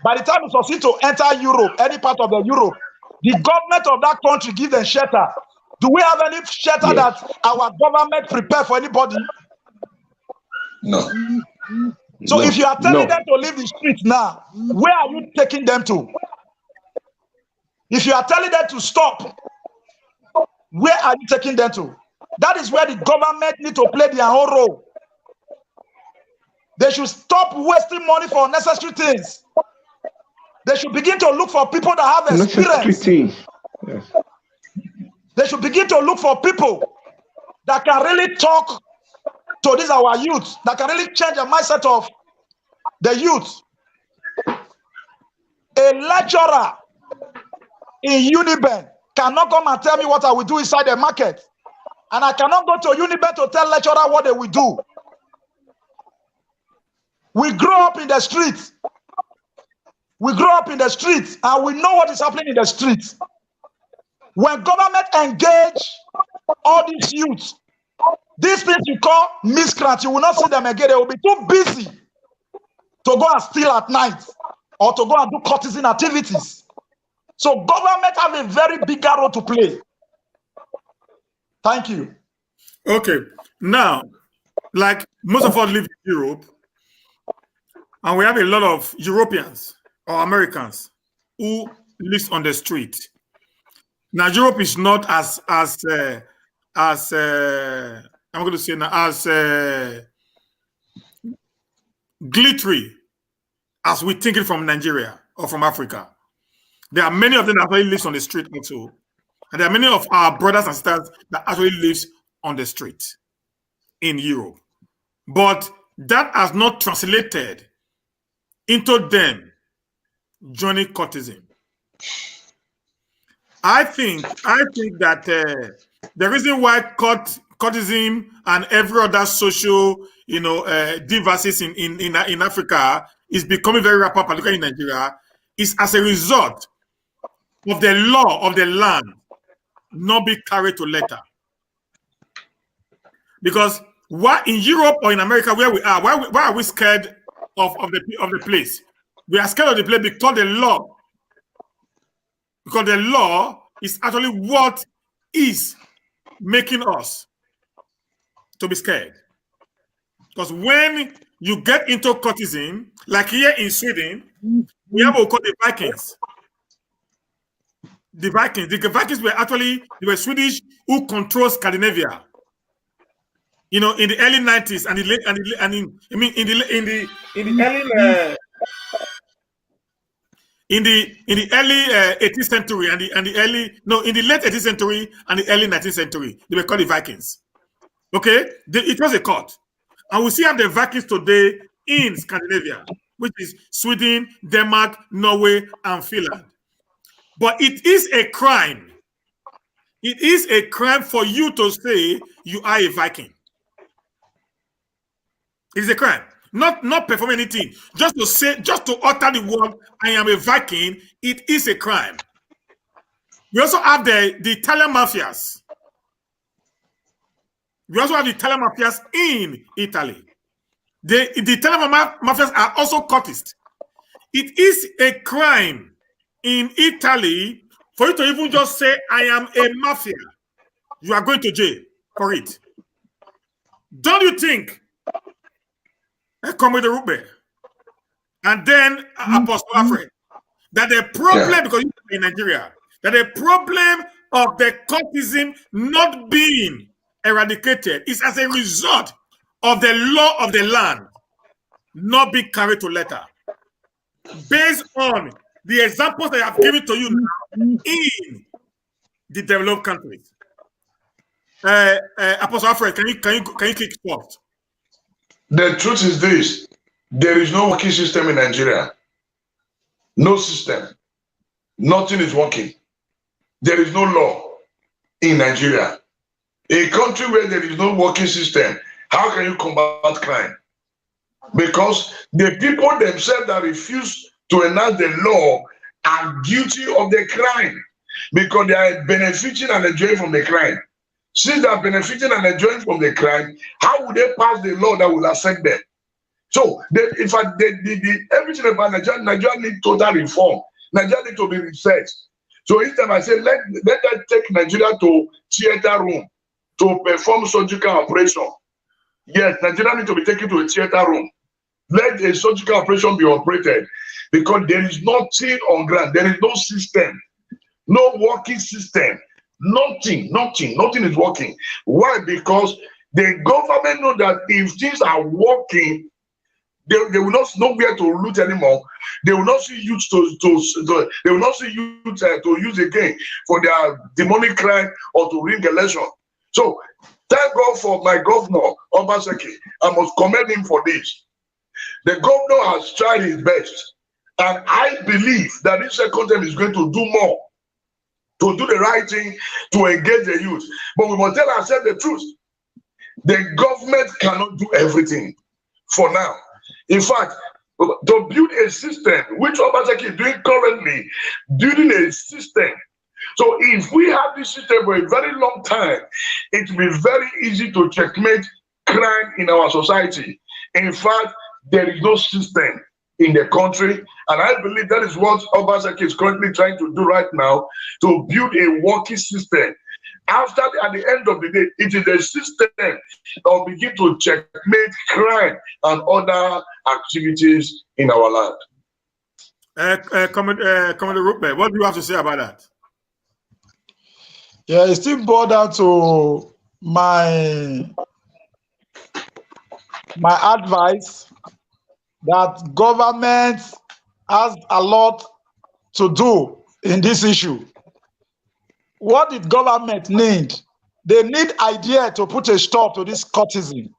by the time you succeed to enter Europe, any part of the Europe, the government of that country give them shelter. Do we have any shelter that our government prepare for anybody? No. So No. if you are telling them to leave the streets now, where are you taking them to? If you are telling them to stop, where are you taking them to? That is where the government need to play their own role. They should stop wasting money for unnecessary things. They should begin to look for people that have experience. Yes. They should begin to look for people that can really talk to these our youth, that can really change the mindset of the youth. A lecturer in Uniben cannot come and tell me what I will do inside the market. And I cannot go to Uniben to tell lecturer what they will do. We grow up in the streets. We grow up in the streets and we know what is happening in the streets. When government engage all these youths, These things you call miscreants, you will not see them again. They will be too busy to go and steal at night or to go and do courtesan activities. So government have a very big role to play. Thank you. Okay. Now, like most of us live in Europe, and we have a lot of Europeans or Americans who live on the street. Now, Europe is not as I'm going to say now, as glittery as we think it from Nigeria or from Africa. There are many of them that actually live on the street also. And there are many of our brothers and sisters that actually live on the street in Europe. But that has not translated into them joining cultism. I think that the reason why cultism and every other social, devices in Africa is becoming very rapid, particularly in Nigeria, is as a result of the law of the land not be carried to letter. Because why in Europe or in America where we are, why are we scared of the place? We are scared of the place because the law is actually what is making us to be scared. Because when you get into cultism, like here in Sweden, we have what we call the Vikings. The Vikings were Swedish who controlled Scandinavia. In the early 90s and in the early 18th century in the late 18th century and the early 19th century, they were called the Vikings. Okay, it was a cult, and we still have the Vikings today in Scandinavia, which is Sweden, Denmark, Norway, and Finland. But it is a crime. It is a crime for you to say you are a Viking. It is a crime. Not perform anything. Just to utter the word, I am a Viking, it is a crime. We also have the Italian mafias. We also have the Italian mafias in Italy. The Italian mafias are also cultists. It is a crime in Italy for you to even just say, I am a mafia. You are going to jail for it. Don't you think? Come with the Rube. And then Apostle Alfred. That the problem, because you in Nigeria, that the problem of the cultism not being eradicated is as a result of the law of the land not being carried to letter. Based on the examples that I have given to you now in the developed countries. Apostle Alfred, can you click first? The truth is this: there is no working system in Nigeria. No system. Nothing is working. There is no law in Nigeria. A country where there is no working system, how can you combat crime? Because the people themselves that refuse to enact the law are guilty of the crime because they are benefiting and enjoying from the crime. Since they are benefiting and enjoying from the crime, how would they pass the law that will affect them? So, in fact, everything about Nigeria needs total reform. Nigeria needs to be researched. So each time I say, let them take Nigeria to theater room to perform surgical operation. Yes, Nigeria needs to be taken to a theater room. Let a surgical operation be operated because there is nothing on ground. There is no system, no working system. Nothing is working. Why? Because the government know that if things are working, they will not know where to loot anymore. They will not see youth they will not see youth to use again for their demonic crime or to rig election. So thank God for my governor, Obaseki. I must commend him for this. The governor has tried his best, and I believe that this second term is going to do more, to do the right thing, to engage the youth. But we must tell ourselves the truth. The government cannot do everything for now. In fact, to build a system, which Obaseki is doing currently, building a system So if we have this system for a very long time, it will be very easy to checkmate crime in our society. In fact, there is no system in the country, and I believe that is what Obaseki is currently trying to do right now, to build a working system. At the end of the day, it is a system that will begin to checkmate crime and other activities in our land. Commander Rupert, what do you have to say about that? Yeah, it still boils down to my advice that government has a lot to do in this issue. What did government need? They need idea to put a stop to this cultism.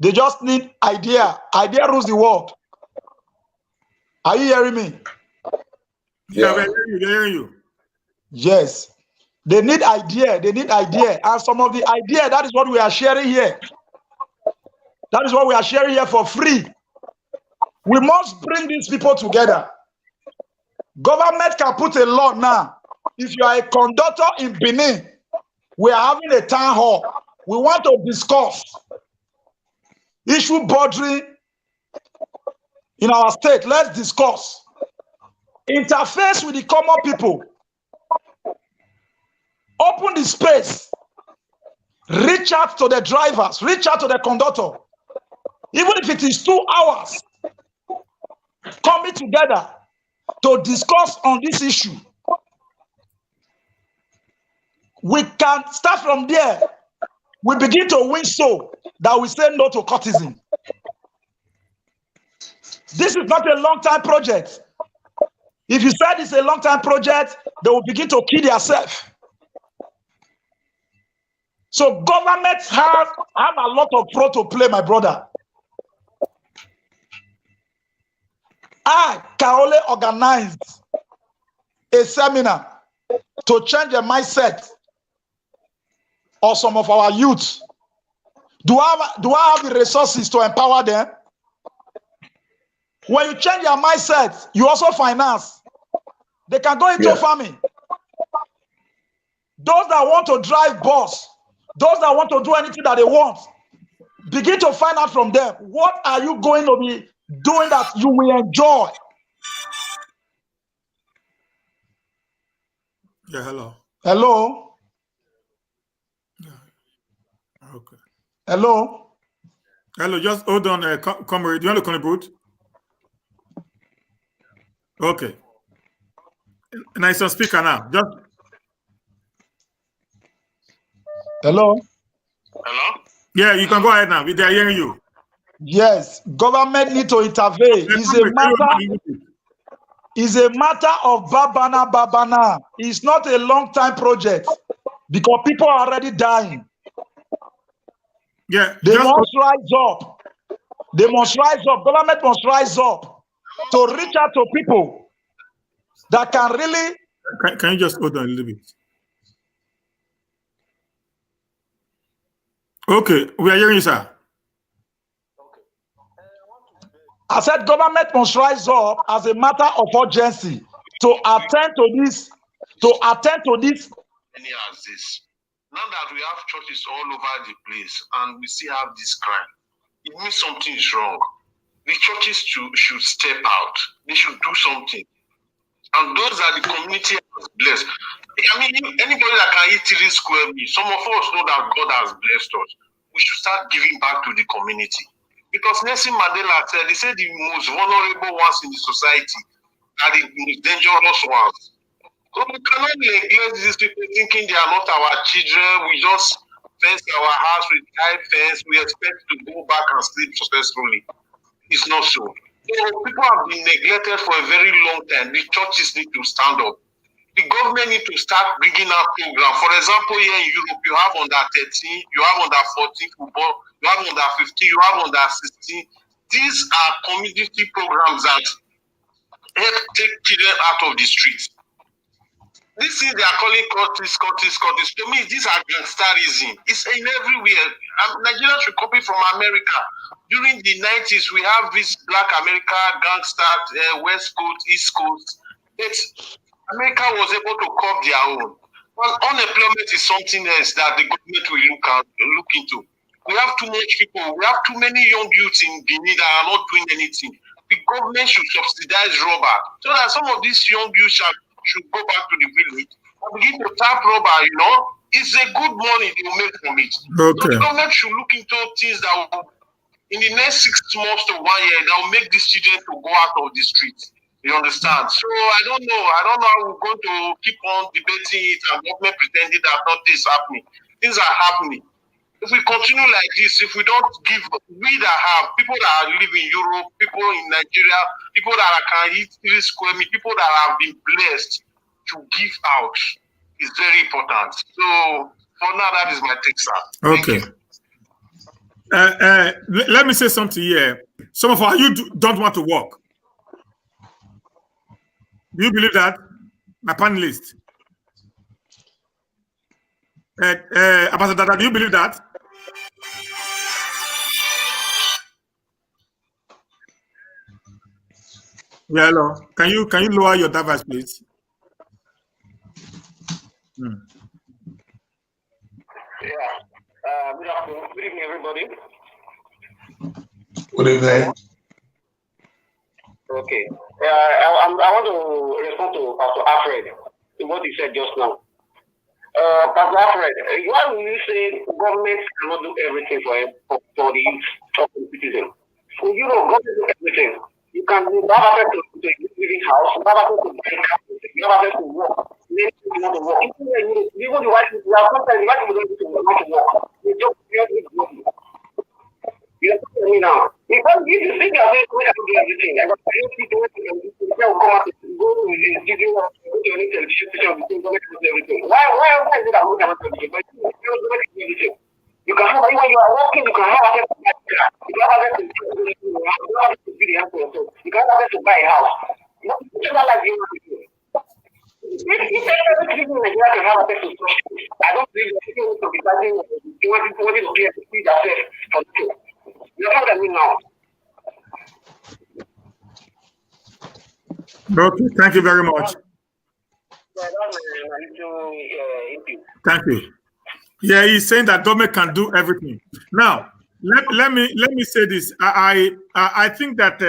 They just need idea. Idea rules the world. Are you hearing me? Yeah, we're hearing you. Yes. They need idea. They need idea. And some of the idea, that is what we are sharing here. That is what we are sharing here for free. We must bring these people together. Government can put a law now. If you are a conductor in Benin, we are having a town hall. We want to discuss issue bordering in our state. Let's discuss. Interface with the common people. Open the space. Reach out to the drivers. Reach out to the conductor. Even if it is 2 hours, coming together to discuss on this issue. We can start from there. We begin to win so that we say no to cultism. This is not a long-time project. If you said it's a long-time project, they will begin to kill themselves. So governments have a lot of role to play, my brother. I can only organize a seminar to change the mindset of some of our youth. Do I have the resources to empower them? When you change your mindset, you also finance. They can go into farming. Those that want to drive bus, those that want to do anything that they want, begin to find out from them, what are you going to be doing that you will enjoy? Yeah, hello. Hello? Yeah. Okay. Hello? Hello, just hold on, comrade. Do you want to contribute? Okay. Nice on speaker now. Just. Hello? Hello? Yeah, you can go ahead now. They're hearing you. Yes, government need to intervene. It's a matter of babana. It's not a long-time project because people are already dying. Yeah, they must rise up. They must rise up. Government must rise up to reach out to people that can really. Can you just hold on a little bit? Okay, we are hearing you, sir. I said government must rise up as a matter of urgency to attend to this. Many as this. Now that we have churches all over the place and we still have this crime, it means something is wrong. The churches should step out. They should do something. And those that the community has blessed. I mean, anybody that can eat 3 square meals, some of us know that God has blessed us. We should start giving back to the community. Because Nelson Mandela said, they said the most vulnerable ones in the society are the most dangerous ones. So we cannot neglect these people thinking they are not our children. We just fence our house with high fence. We expect to go back and sleep successfully. It's not so. So people have been neglected for a very long time. The churches need to stand up. The government need to start bringing out programs. For example, here in Europe, you have under 13, you have under 14 football, you have under 15, you have under 16. These are community programs that help take children out of the streets. This thing they are calling cultist. To me, these are gangsterism. It's in everywhere. Nigeria should copy from America. During the 90s, we have this Black America gangster, West Coast, East Coast. America was able to curb their own. Unemployment is something else that the government will look into. We have too much people. We have too many young youths in Benin that are not doing anything. The government should subsidize rubber so that some of these young youths should go back to the village and begin to tap rubber. It's a good money they will make from it. Okay. So the government should look into things that will, in the next 6 months to 1 year, that will make these children to go out of the streets. You understand? So I don't know how we're going to keep on debating it and government pretending that nothing is happening. Things are happening. If we continue like this, if we don't give, we that have people that live in Europe, people in Nigeria, people that can eat 3 square meters, people that have been blessed to give out is very important. So for now, that is my take, sir. Okay. Let me say something here. Some of our youth don't want to work. Do you believe that, my panelist? Ambassador, do you believe that? Yeah, hello. Can you lower your device, please? Yeah. Good afternoon. Good evening, everybody. Good evening. Okay. I want to respond to Pastor Alfred, to what he said just now. Pastor Alfred, why will you say government cannot do everything for the youth of the citizen? In Europe, government do everything. You have access to living house, you have access to buying house, you have access to work. You want to work. Even the white people, sometimes the white people don't want to work. They just work. You understand me now? Because if you think that we can do everything, I got people will come out go to the studio or go to any television station and do everything. Why is it that we cannot do everything? But you don't do everything. You can have, when you are working, you can have access to buy a car. You can have access to feed the house for yourself. You can have access to buy a house. It's not like you want to do. If every citizen in Nigeria can have access to something, I don't believe that people want to be starting you want to be able to feed themselves for the people. You know what I mean now? Okay, thank you very much. Thank you. Yeah, he's saying that government can do everything. Now, let me say this. I think that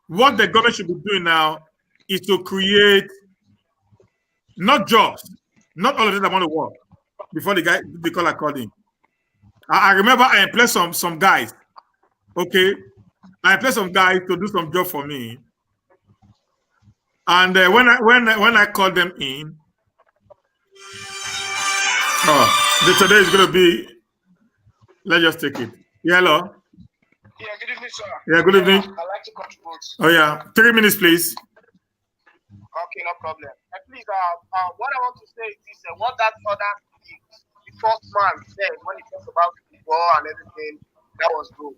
what the government should be doing now is to create not jobs, not all of them that want to work before the call according. I remember I employed some guys. Okay, I employed some guys to do some job for me, and when I called them in, today is going to be. Let's just take it. Yeah, hello. Yeah, good evening, sir. Yeah, good evening. I'd like to contribute. Oh yeah, 3 minutes, please. Okay, no problem. Please, what I want to say is what that other the first man said when he talked about the war and everything, that was good.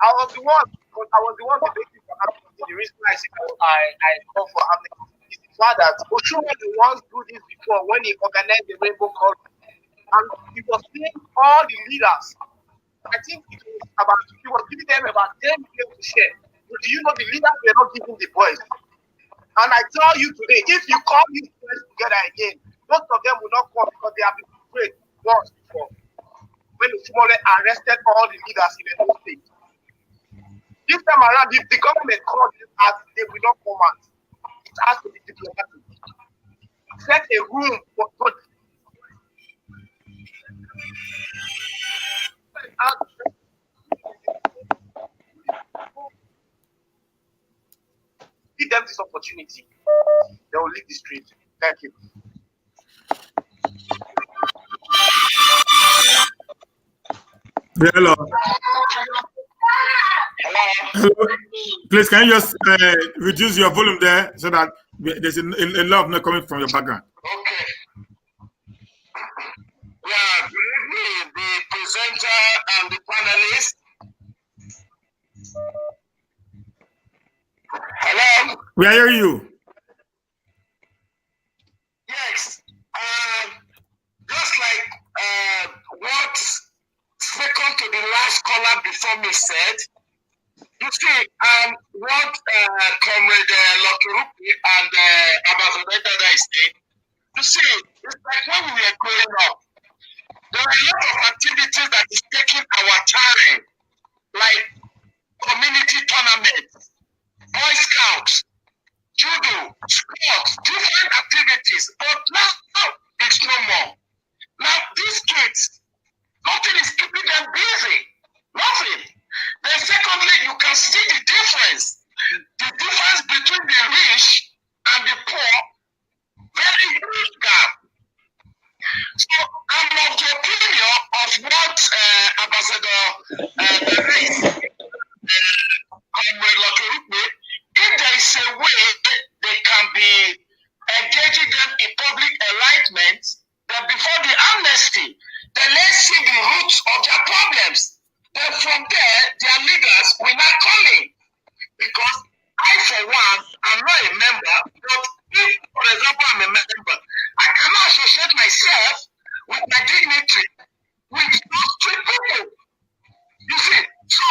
I was the one debating for amnesty. The reason I call for amnesty is the fact that Oshuma the ones do this before when he organized the Rainbow Cultist, and he was seeing all the leaders. I think he was giving them about 10 million to share. But do you know the leaders were not giving the boys? And I tell you today, if you call these boys together again, most of them will not come because they have been betrayed once before. When the Oshuma arrested all the leaders in the whole state. This time around, if the government calls them as they will not come out, it has to be diplomatic. Set a room for give them this opportunity. They will leave the street. Thank you. Hello. Hello. Please, can you just reduce your volume there so that there's a lot of noise coming from your background? Okay. Yeah, good evening, the presenter and the panelists. Hello? We are hearing you. Yes. Just like what second to the last caller before me said, you see, what Comrade Lokirupi and Ambassador is saying, You see, it's like when we were growing up, there are a lot of activities that is taking our time, like community tournaments, Boy Scouts, judo, sports, different activities. But now it's no more. Now these kids, nothing is keeping them busy. Nothing. Then secondly, you can see the difference. The difference between the rich and the poor, very huge gap. So I'm of the opinion of what Ambassador if there is a way they can be engaging them in public enlightenment, then before the amnesty, then let's see the roots of their problems. Then from there, their leaders will not come in. Because I, for one, am not a member, but if, for example, I'm a member, I cannot associate myself with my dignity with those three people. You see, so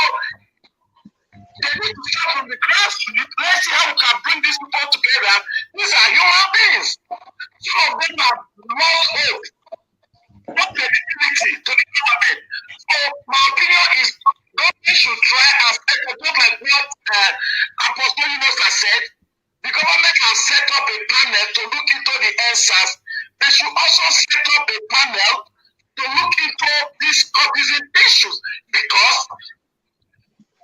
they need to start from the grassroots. Let's see how we can bring these people together. These are human beings. Some of them have lost hope, no credibility to the government. So my opinion is government should try and just like what Apostle Yunus has said. The government has set up a panel to look into the answers. They should also set up a panel to look into these cultism issues, because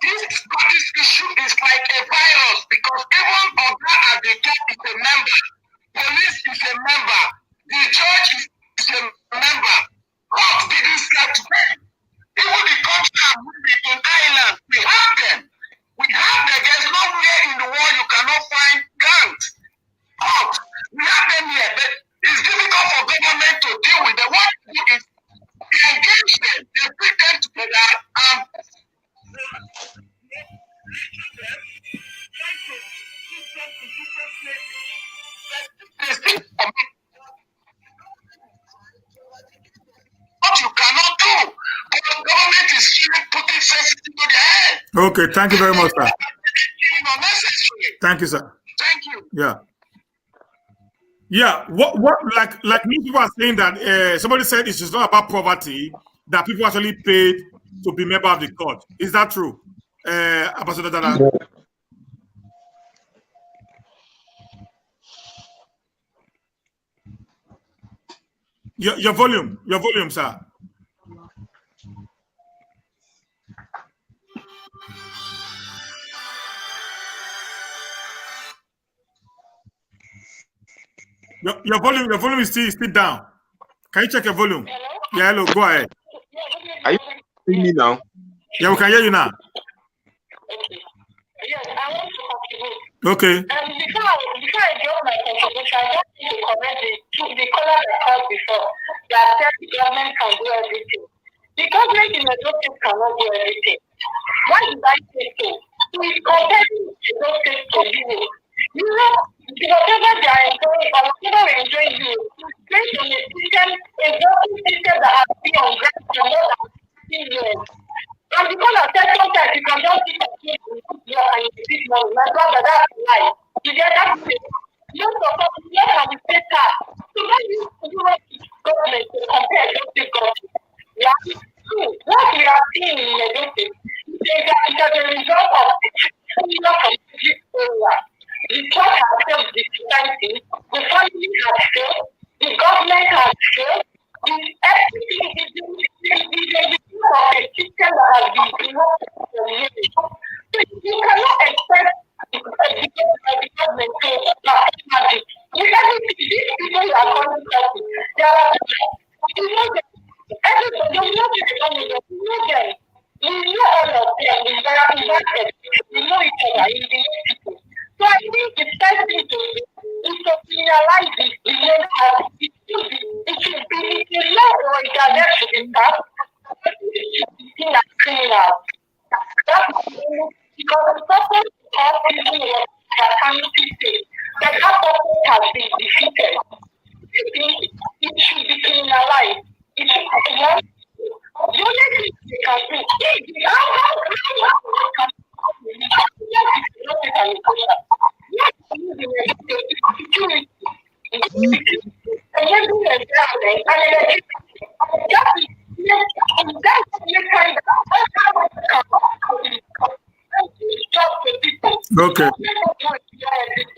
this cultist issue is like a virus, because even Oga at the top is a member, police is a member, the judge is a member. Court didn't start today. Even the country I'm living in Ireland, we have them. We have them. There's nowhere in the world you cannot find gangs. Court, we have them here, but it's difficult for government to deal with them. What they do is they engage them, they bring them together, and what you cannot do, but the government is still putting sensitive to their head. Okay, thank you very much, sir. Thank you, sir. Thank you. Yeah. Yeah, what like most people are saying that somebody said it's just not about poverty, that people actually paid to be member of the court. Is that true? Ambassador Dada? Your volume, sir. Your volume is still down. Can you check your volume? Hello? Yeah, hello, go ahead. Are you hearing me now? Yeah, we can hear you now. Okay. Yes, I want to contribute. Okay. Before I drop my contribution, I just need to correct the caller that called before that said the government can do everything. The government in Edo State cannot do everything. Why did I say so? So it's comparing Edo State to Europe. Europe, whatever they are enjoying or whatever we enjoy Europe, based on a system, a voting system that has been on ground for more than 15 years. And because of that, sometimes you can just sit and think and you sit money. My brother, that's a lie. You get that? Most of us, yes, and we say that. So when you government to compare those two governments, yeah, true. What we are seeing in Edo State is that it is a result of the failure from this area. The church has failed the society, the family has failed, the government has failed, everything is of a system that has been developed for years. So you cannot expect the government to apply magic. With everything, these people you are calling people, they are, you know them. Everybody, you know the government, you know them. You know all of them, we are invited. We know each other, you know people. So I think the first thing to do is to realize this, it should be a law or a direct to the staff. It should be seen as criminal. That's because the purpose of people that can say that purpose has been defeated. I think it should be criminalized. It should be one. The only thing they can do is Okay.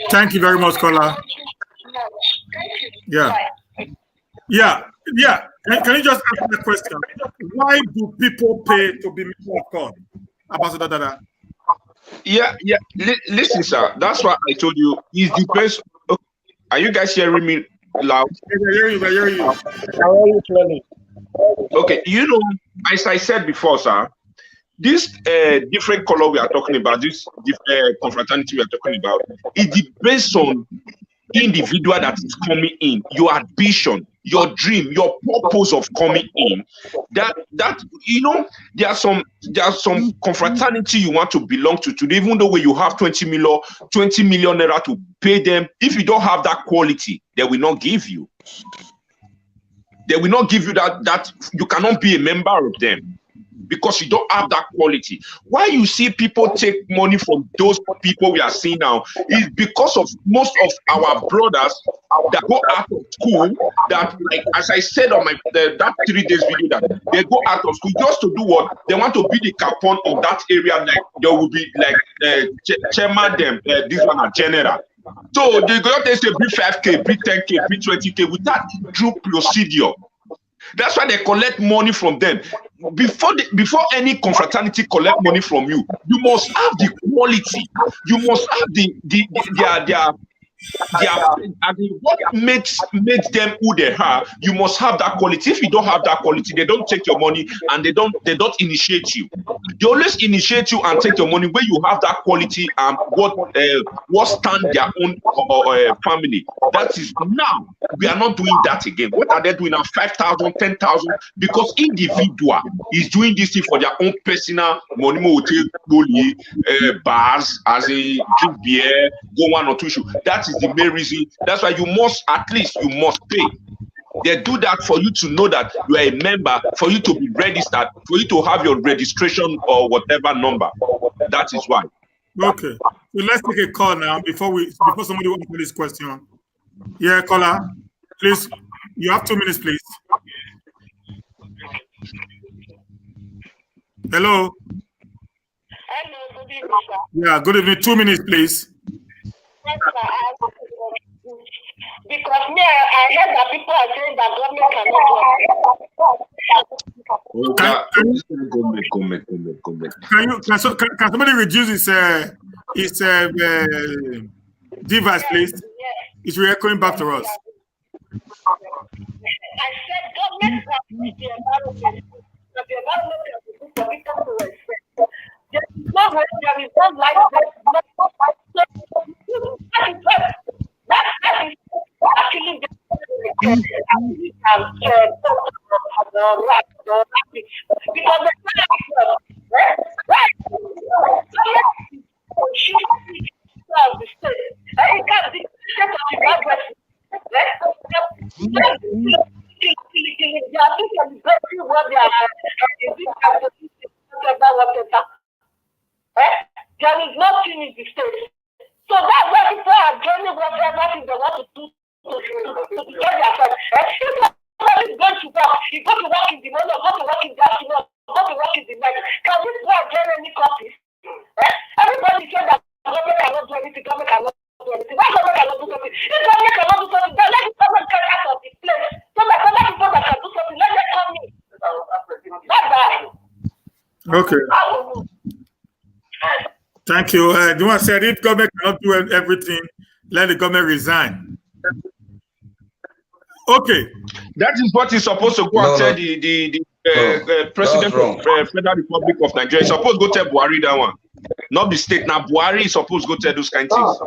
Thank you very much, Kola. Yeah. Yeah. Yeah. Can you just answer the question? Why do people pay to be member of CON? Ambassador Dada. Yeah. Listen, sir. That's why I told you. It depends. Okay. Are you guys hearing me loud? I hear you. Okay. You know, as I said before, sir, this different color we are talking about, this confraternity we are talking about, it depends on individual that is coming in, your ambition, your dream, your purpose of coming in. That you know, there are some confraternity you want to belong to today, even though when you have 20 million naira to pay them, if you don't have that quality, they will not give you. They will not give you that you cannot be a member of them, because you don't have that quality. Why you see people take money from those people we are seeing now is because of most of our brothers that go out of school, that, like as I said on that 3 days video, that they go out of school just to do what? They want to be the capon of that area, like there will be like chairman them, this one a general. So they go out there say be 5K, be 10K, be 20K without due procedure. That's why they collect money from them. Before any confraternity collect money from you, you must have the quality. You must have what makes them who they are. You must have that quality. If you don't have that quality, they don't take your money and they don't initiate you. They always initiate you and take your money when you have that quality and what stand their own family. That is now we are not doing that again. What are they doing now? 5,000, 10,000, because individual is doing this thing for their own personal money, bars, as a drink beer, go one or two shoes. That is the main reason. That's why you must pay. They do that for you to know that you are a member, for you to be registered, for you to have your registration or whatever number. That is why. Okay. So let's take a call now before somebody wants to this question. Yeah, caller. Please, you have 2 minutes, please. Hello. Hello, good evening, sir. Yeah, good evening. 2 minutes, please. Yes, sir. Because I heard that people are saying that government cannot do Can somebody reduce his device, please? Yes. It's re-echoing back to us. I said government can do the environment. But the environment can be good for people to respect. There is no way, there is no life, there is no that is actually because there is nothing in the state. So that's why people are joining whatever thing they want to do to get their friends. If somebody is going to work, you go to work in the morning, go to work in the afternoon, go to work in the night. Can this boy join any company? Everybody said that government cannot do anything, government cannot do anything. Why government cannot do something? If government cannot do something, then let the government get out of the place. So that other people that can do something, let them come in. That's that. Okay. Thank you. Do you want to say if government cannot do everything, let the government resign? Okay. That is what is supposed to go and tell the president of Federal Republic of Nigeria. He's supposed to go tell Buhari that one. Not the state. Now Buhari is supposed to go tell those kind of things.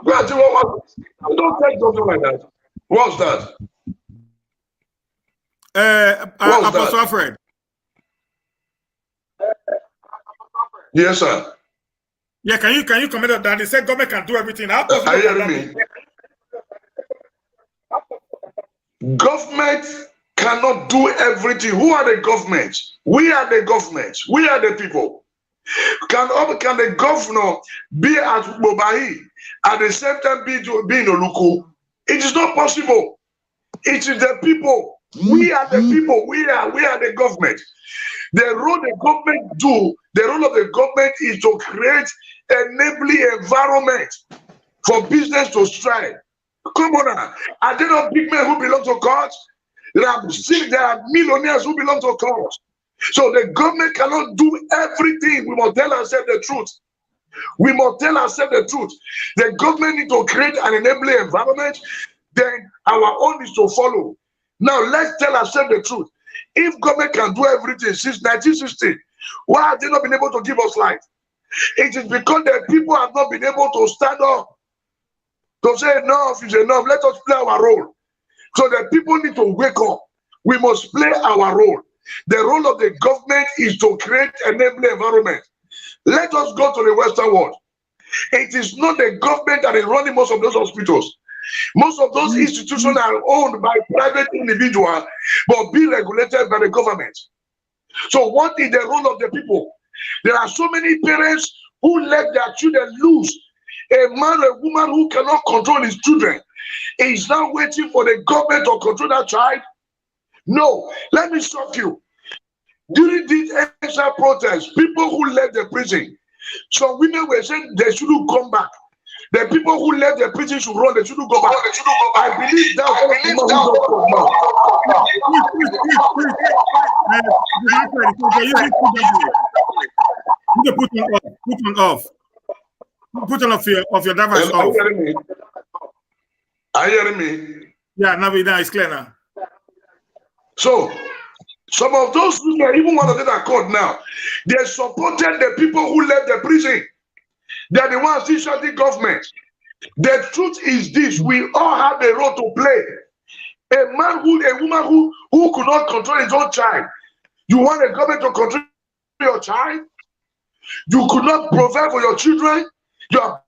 Don't take something like that. What's that? Apostle Alfred. Yes, sir. Yeah, can you comment on that? They said government can do everything. How Are you hearing me? Government cannot do everything. Who are the government? We are the government. We are the people. Can the governor be at Bobahi at the same time be in Oluku? It is not possible. It is the people. We are the people. We are the government. The role the government do, the role of the government is to create enabling environment for business to strive. Come on now. Are there not big men who belong to court? There are millionaires who belong to court. So the government cannot do everything. We must tell ourselves the truth. We must tell ourselves the truth. The government needs to create an enabling environment. Then our own is to follow. Now let's tell ourselves the truth. If government can do everything since 1960, why have they not been able to give us life? It is because the people have not been able to stand up to say enough is enough. Let us play our role. So the people need to wake up. We must play our role. The role of the government is to create an enabling environment. Let us go to the Western world. It is not the government that is running most of those hospitals. Most of those institutions are owned by private individuals, but be regulated by the government. So what is the role of the people? There are so many parents who let their children loose. A man or a woman who cannot control his children is now waiting for the government to control that child. No, let me shock you. During these extra protests, people who left the prison, some women were saying they shouldn't come back. The people who left the prison should run, they shouldn't go back. I believe that's what the woman who just come now. You put on off. Put on off your device Are you off. hearing me? Are you hearing me? Yeah, now it's clear now. So, some of those women, even one of them are caught now, they supported the people who left the prison. They are the ones who shot the government. The truth is this: we all have a role to play. A woman who could not control his own child. You want the government to control your child? You could not provide for your children. You have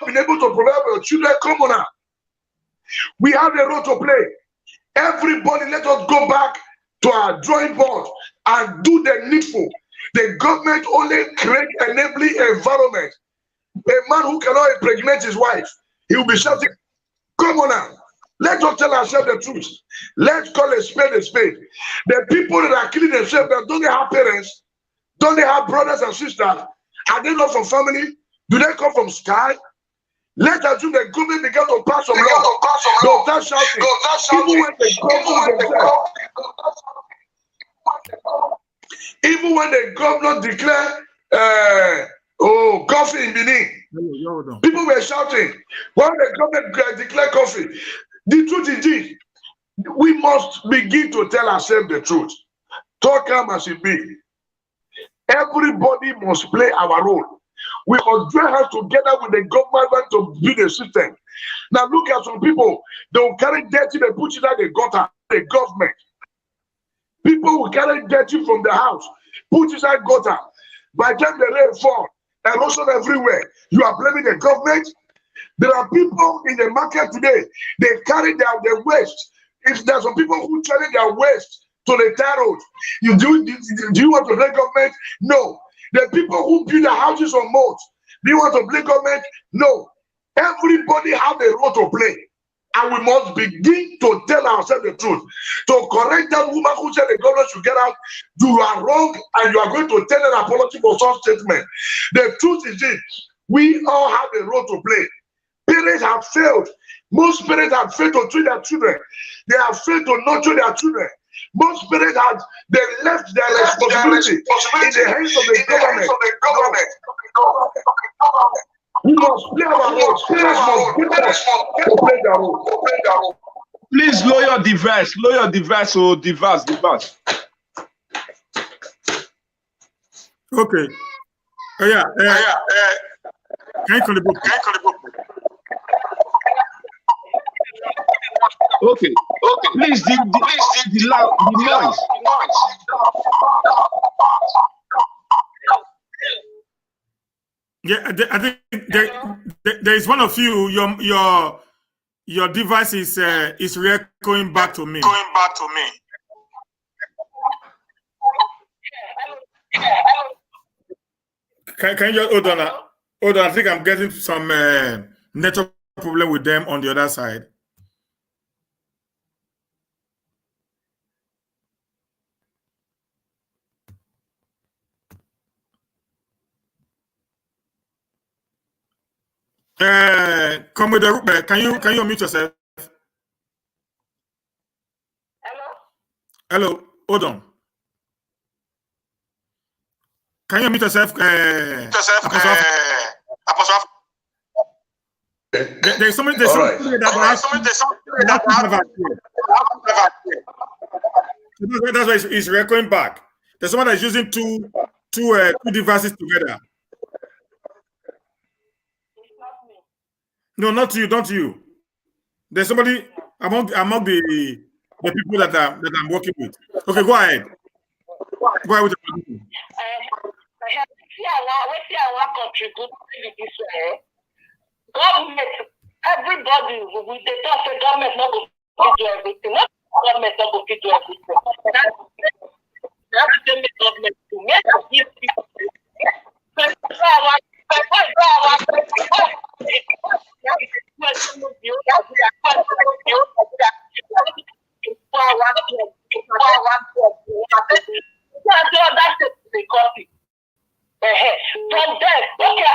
been able to provide for your children. Come on now. We have a role to play. Everybody, let us go back to our drawing board and do the needful. The government only create enabling environment. A man who cannot impregnate his wife, he will be shouting, come on now. Let's just tell ourselves the truth. Let's call a spade a spade. The people that are killing themselves, don't they have parents? Don't they have brothers and sisters? Are they not from family? Do they come from sky? Let's assume the government began to pass some law. They'll start shouting. Even when the governor declared coffee in Benin, people were shouting. When the government declared coffee, the truth is this: we must begin to tell ourselves the truth. Talk come as it be. Everybody must play our role. We must join hands together with the government to build a system. Now look at some people. They will carry dirty, they put it at the gutter, the government. People will carry dirty from the house, put it at gutter. By the time the rain falls, erosion everywhere. You are blaming the government. There are people in the market today, they carry their waste. If there are some people who carry their waste to the tar road, do you want to blame government? No. The people who build their houses on moats, do you want to blame government? No. Everybody have a role to play. And we must begin to tell ourselves the truth. To correct that woman who said the government should get out, you are wrong and you are going to tell an apology for such statement. The truth is this: we all have a role to play. Parents have failed. Most parents have failed to treat their children. They have failed to nurture their children. Most parents have left their responsibility in the hands of the government. We must play our role. Parents must get us to play their role. Please lower your device. Lower your device. Oh, device. Okay. Yeah. Can you call the book? Okay. Please, the noise. Yeah, I think there is one of you. Your device is re-echoing back to me. Can you just hold on? Hold on. I think I'm getting some network problem with them on the other side. Come with the can you unmute yourself? Hello? Hello, hold on. Can you unmute yourself? Apostle. There's somebody that that's why it's recording back. There's someone that's using two devices together. No, not you, not you. There's somebody among the people that I'm working with. Okay, go ahead. Go ahead with the See, I want contribute to this government. Everybody with the talk say government not go fit do everything. Not government not go fit do everything. That's the government to make us give people. From there, okay,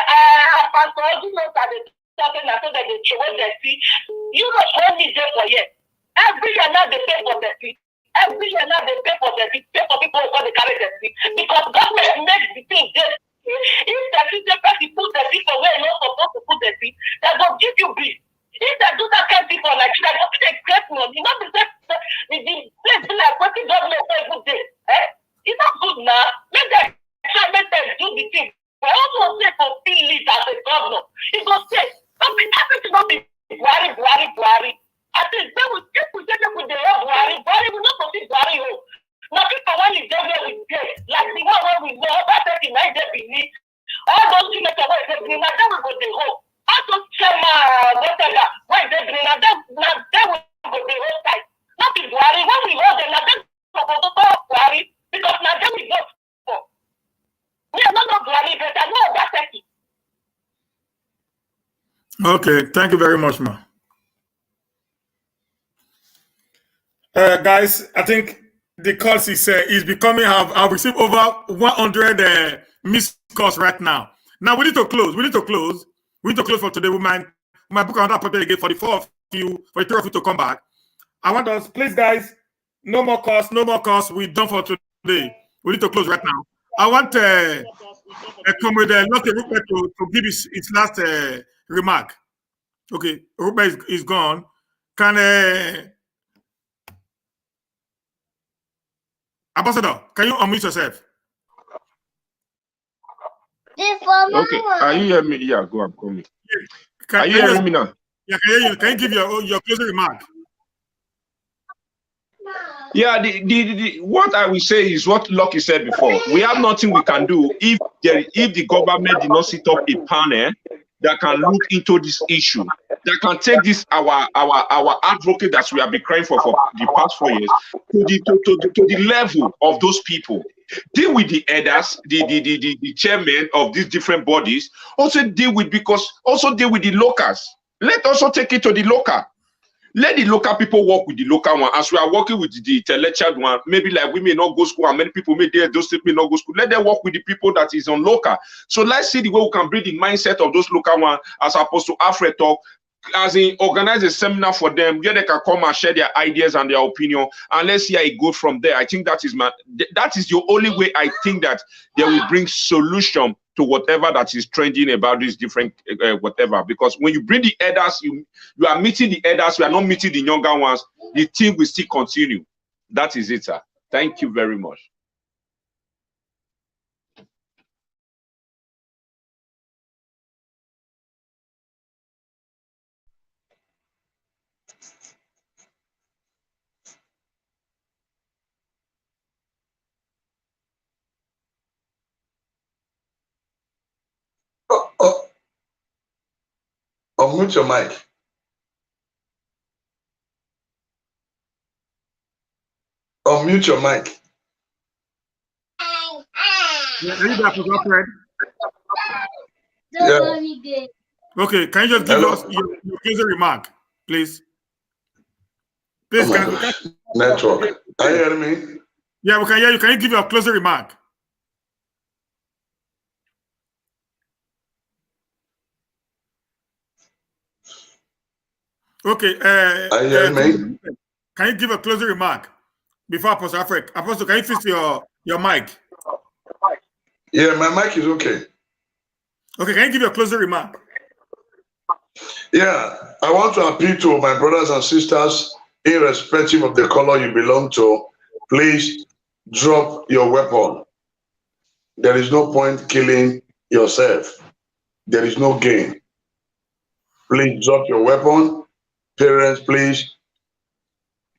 Pastor, you know that the talking after that they throw the seat. You know, only there for years. Every year now they pay for the seat. Every year now they pay for the seat. Pay for people who got the carry the seat because government makes the thing there. If the system person put the seat for where you're not supposed to put the seat, they will give you bill. If they do that kind of thing for Nigeria, don't take great money. You know the place be like working government every day. It's not good now. Make them try make them do the thing. But also say for feel lead as a governor. He go say, everything not be Buhari. I think they will take with them with the whole Buhari. Buhari will not proceed Buhari home. Now people when is there with them, like the one where we know about 39 they beneath. All those things that were they bring, now they will go the home. All those whatever, why they bring, now they will go the whole side. Not the Buhari, when we hold them, now they will go to Buhari, because now they will vote for. We are not Buhari, but I know about that. Okay, thank you very much, ma. Guys, I think the calls is becoming. I've received over 100 missed calls right now. Now we need to close. We need to close for today. We might book another appointment again for the 4 of you, for the 3 of you to come back. I want us, please, guys. No more calls. No more calls. We're done for today. We need to close right now. I want Comrade Rupert to give his last remark. Okay, Rupert is gone. Can Ambassador, can you unmute yourself? Okay, are you hearing me? Yeah, go. I'm coming. Are you hearing me now? Yeah, can you Can you give your closing remark? Yeah, the what I will say is what Lucky said before. We have nothing we can do if the government did not set up a panel that can look into this issue, that can take this our advocate that we have been crying for the past 4 years to the level of those people. Deal with the elders, the chairman of these different bodies. Also deal with the locals. Let also take it to the local. Let the local people work with the local one. As we are working with the intellectual one, maybe like we may not go school and many people may those people may not go school. Let them work with the people that is on local. So let's see the way we can bring the mindset of those local one as opposed to Alfred talk, as in organize a seminar for them where they can come and share their ideas and their opinion, and let's see how it goes from there. I think that is the only way I think that they will bring solution to whatever that is trending about these different whatever. Because when you bring the elders, you are meeting the elders, you are not meeting the younger ones, the thing will still continue. That is it, sir. Thank you very much. Unmute your mic. Unmute your mic. Yeah. Okay, can you just give us your closing remark, please? Please, network. Are you hearing me? Yeah, we can hear you. Can you give your closing remark? Okay. Can you give a closing remark before Apostle Alfred? Apostle, can you fix your mic? Yeah, my mic is okay. Okay, can you give your closing remark? Yeah, I want to appeal to my brothers and sisters, irrespective of the color you belong to, please drop your weapon. There is no point killing yourself. There is no gain. Please drop your weapon. Parents, please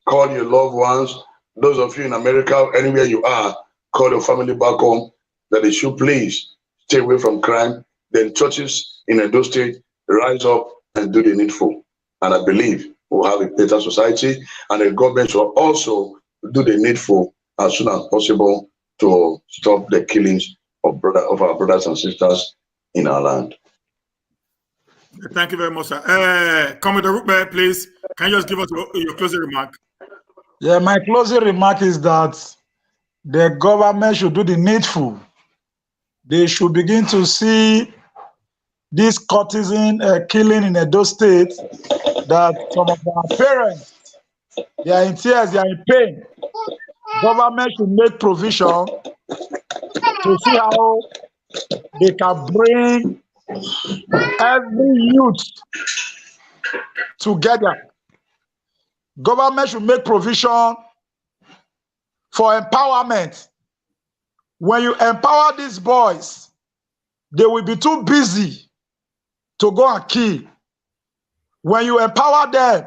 call your loved ones. Those of you in America, anywhere you are, call your family back home that they should please stay away from crime. Then churches in Edo State rise up and do the needful. And I believe we'll have a better society, and the government will also do the needful as soon as possible to stop the killings of our brothers and sisters in our land. Thank you very much, sir. Commodore Rupert, please, can you just give us your closing remark? Yeah, my closing remark is that the government should do the needful. They should begin to see this courtesan killing in Edo State, that some of our parents, they are in tears, they are in pain. Government should make provision to see how they can bring every youth together. Government should make provision for empowerment. When you empower these boys, they will be too busy to go and kill. When you empower them,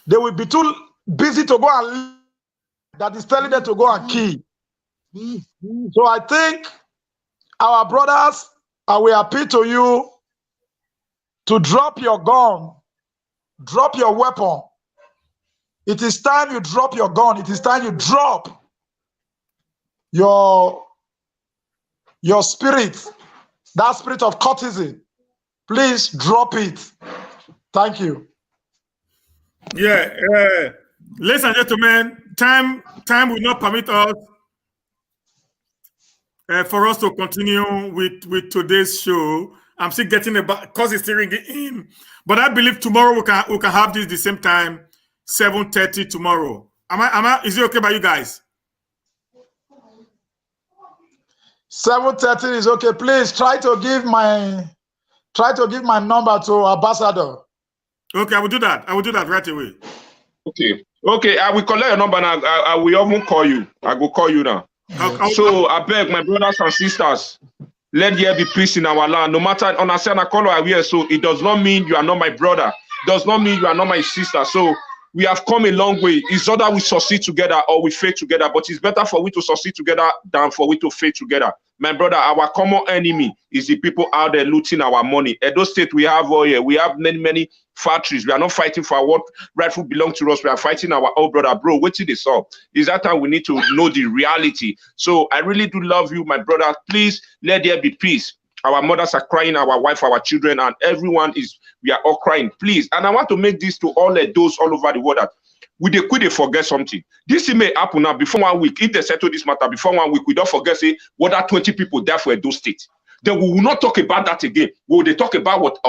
they will be too busy to go and that is telling them to go and kill. So I think our brothers, I will appeal to you to drop your gun, drop your weapon. It is time you drop your gun. It is time you drop your spirit, that spirit of courtesy. Please drop it. Thank you. Yeah, ladies and gentlemen, time will not permit us for us to continue with today's show. I'm still getting about because it's still ringing in, but I believe tomorrow we can have this the same time, 7:30 tomorrow. Is it okay by you guys? 7:30 is okay. Please try to give my number to Ambassador. Okay, I will do that. I will do that right away. Okay. I will collect your number now. I will even call you. I will call you now. So I beg my brothers and sisters, let there be peace in our land. No matter understand I call you here, so it does not mean you are not my brother. Does not mean you are not my sister. So we have come a long way. It's not that we succeed together or we fail together, but it's better for we to succeed together than for we to fail together. My brother, our common enemy is the people out there looting our money. Edo State, we have oil, we have many factories. We are not fighting for what rightfully belongs to us. We are fighting our own brother. Bro, wait till this up. Is that time we need to know the reality. So I really do love you, my brother. Please let there be peace. Our mothers are crying, our wife, our children, and everyone we are all crying. Please. And I want to make this to all those all over the world that they forget something. This thing may happen now before 1 week. If they settle this matter before 1 week, we don't forget, say, what are 20 people there for Edo State? Then we will not talk about that again. Will they talk about what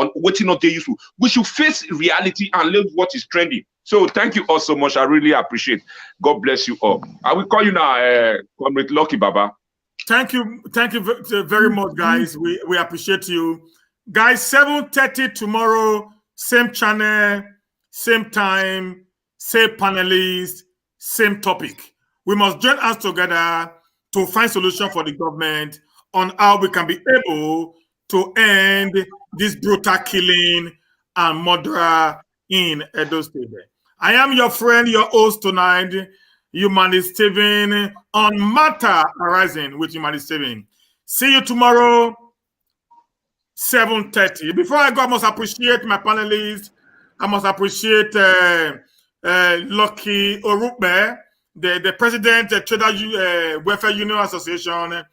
not they used to? We should face reality and live what is trending. So thank you all so much. I really appreciate. God bless you all. I will call you now, Comrade Lucky Baba. Thank you very much, guys. We appreciate you. Guys, 7:30 tomorrow, same channel, same time, same panelists, same topic. We must join us together to find solution for the government on how we can be able to end this brutal killing and murder in Edo State. I am your friend, your host tonight, Humanist Steven, on Matter Arising with Humanist Steven. See you tomorrow, 7:30. Before I go, I must appreciate my panelists. I must appreciate Lucky Orukbe, the president, the Trader Welfare Union Association,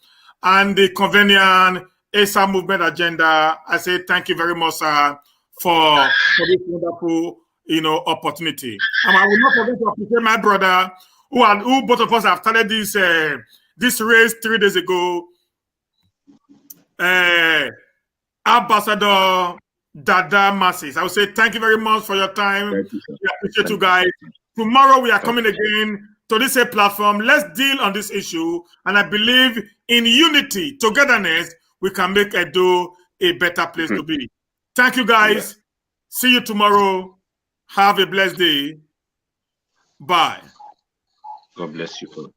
and the Convenient ASA Movement Agenda. I say thank you very much, sir, for this wonderful, opportunity. And I will not forget to appreciate my brother, who both of us have started this race 3 days ago. Ambassador Dada masses. I would say thank you very much for your time. Thank you, sir. We appreciate you guys. Tomorrow we are coming again to this platform. Let's deal on this issue. And I believe in unity, togetherness, we can make Edo a better place to be. Thank you guys. Yeah. See you tomorrow. Have a blessed day. Bye. God bless you.